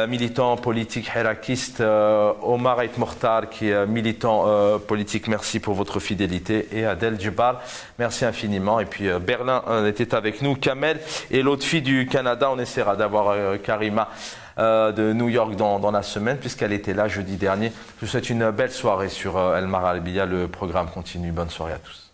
militant politique hirakiste, Omar Ait Mortar, qui est militant politique. Merci pour votre fidélité. Et Adel Djebar, merci infiniment. Et puis Berlin était avec nous, Kamel et l'autre fille du Canada. On essaiera d'avoir Karima de New York dans la semaine, puisqu'elle était là jeudi dernier. Je vous souhaite une belle soirée sur El Mara Al Biya. Le programme continue. Bonne soirée à tous.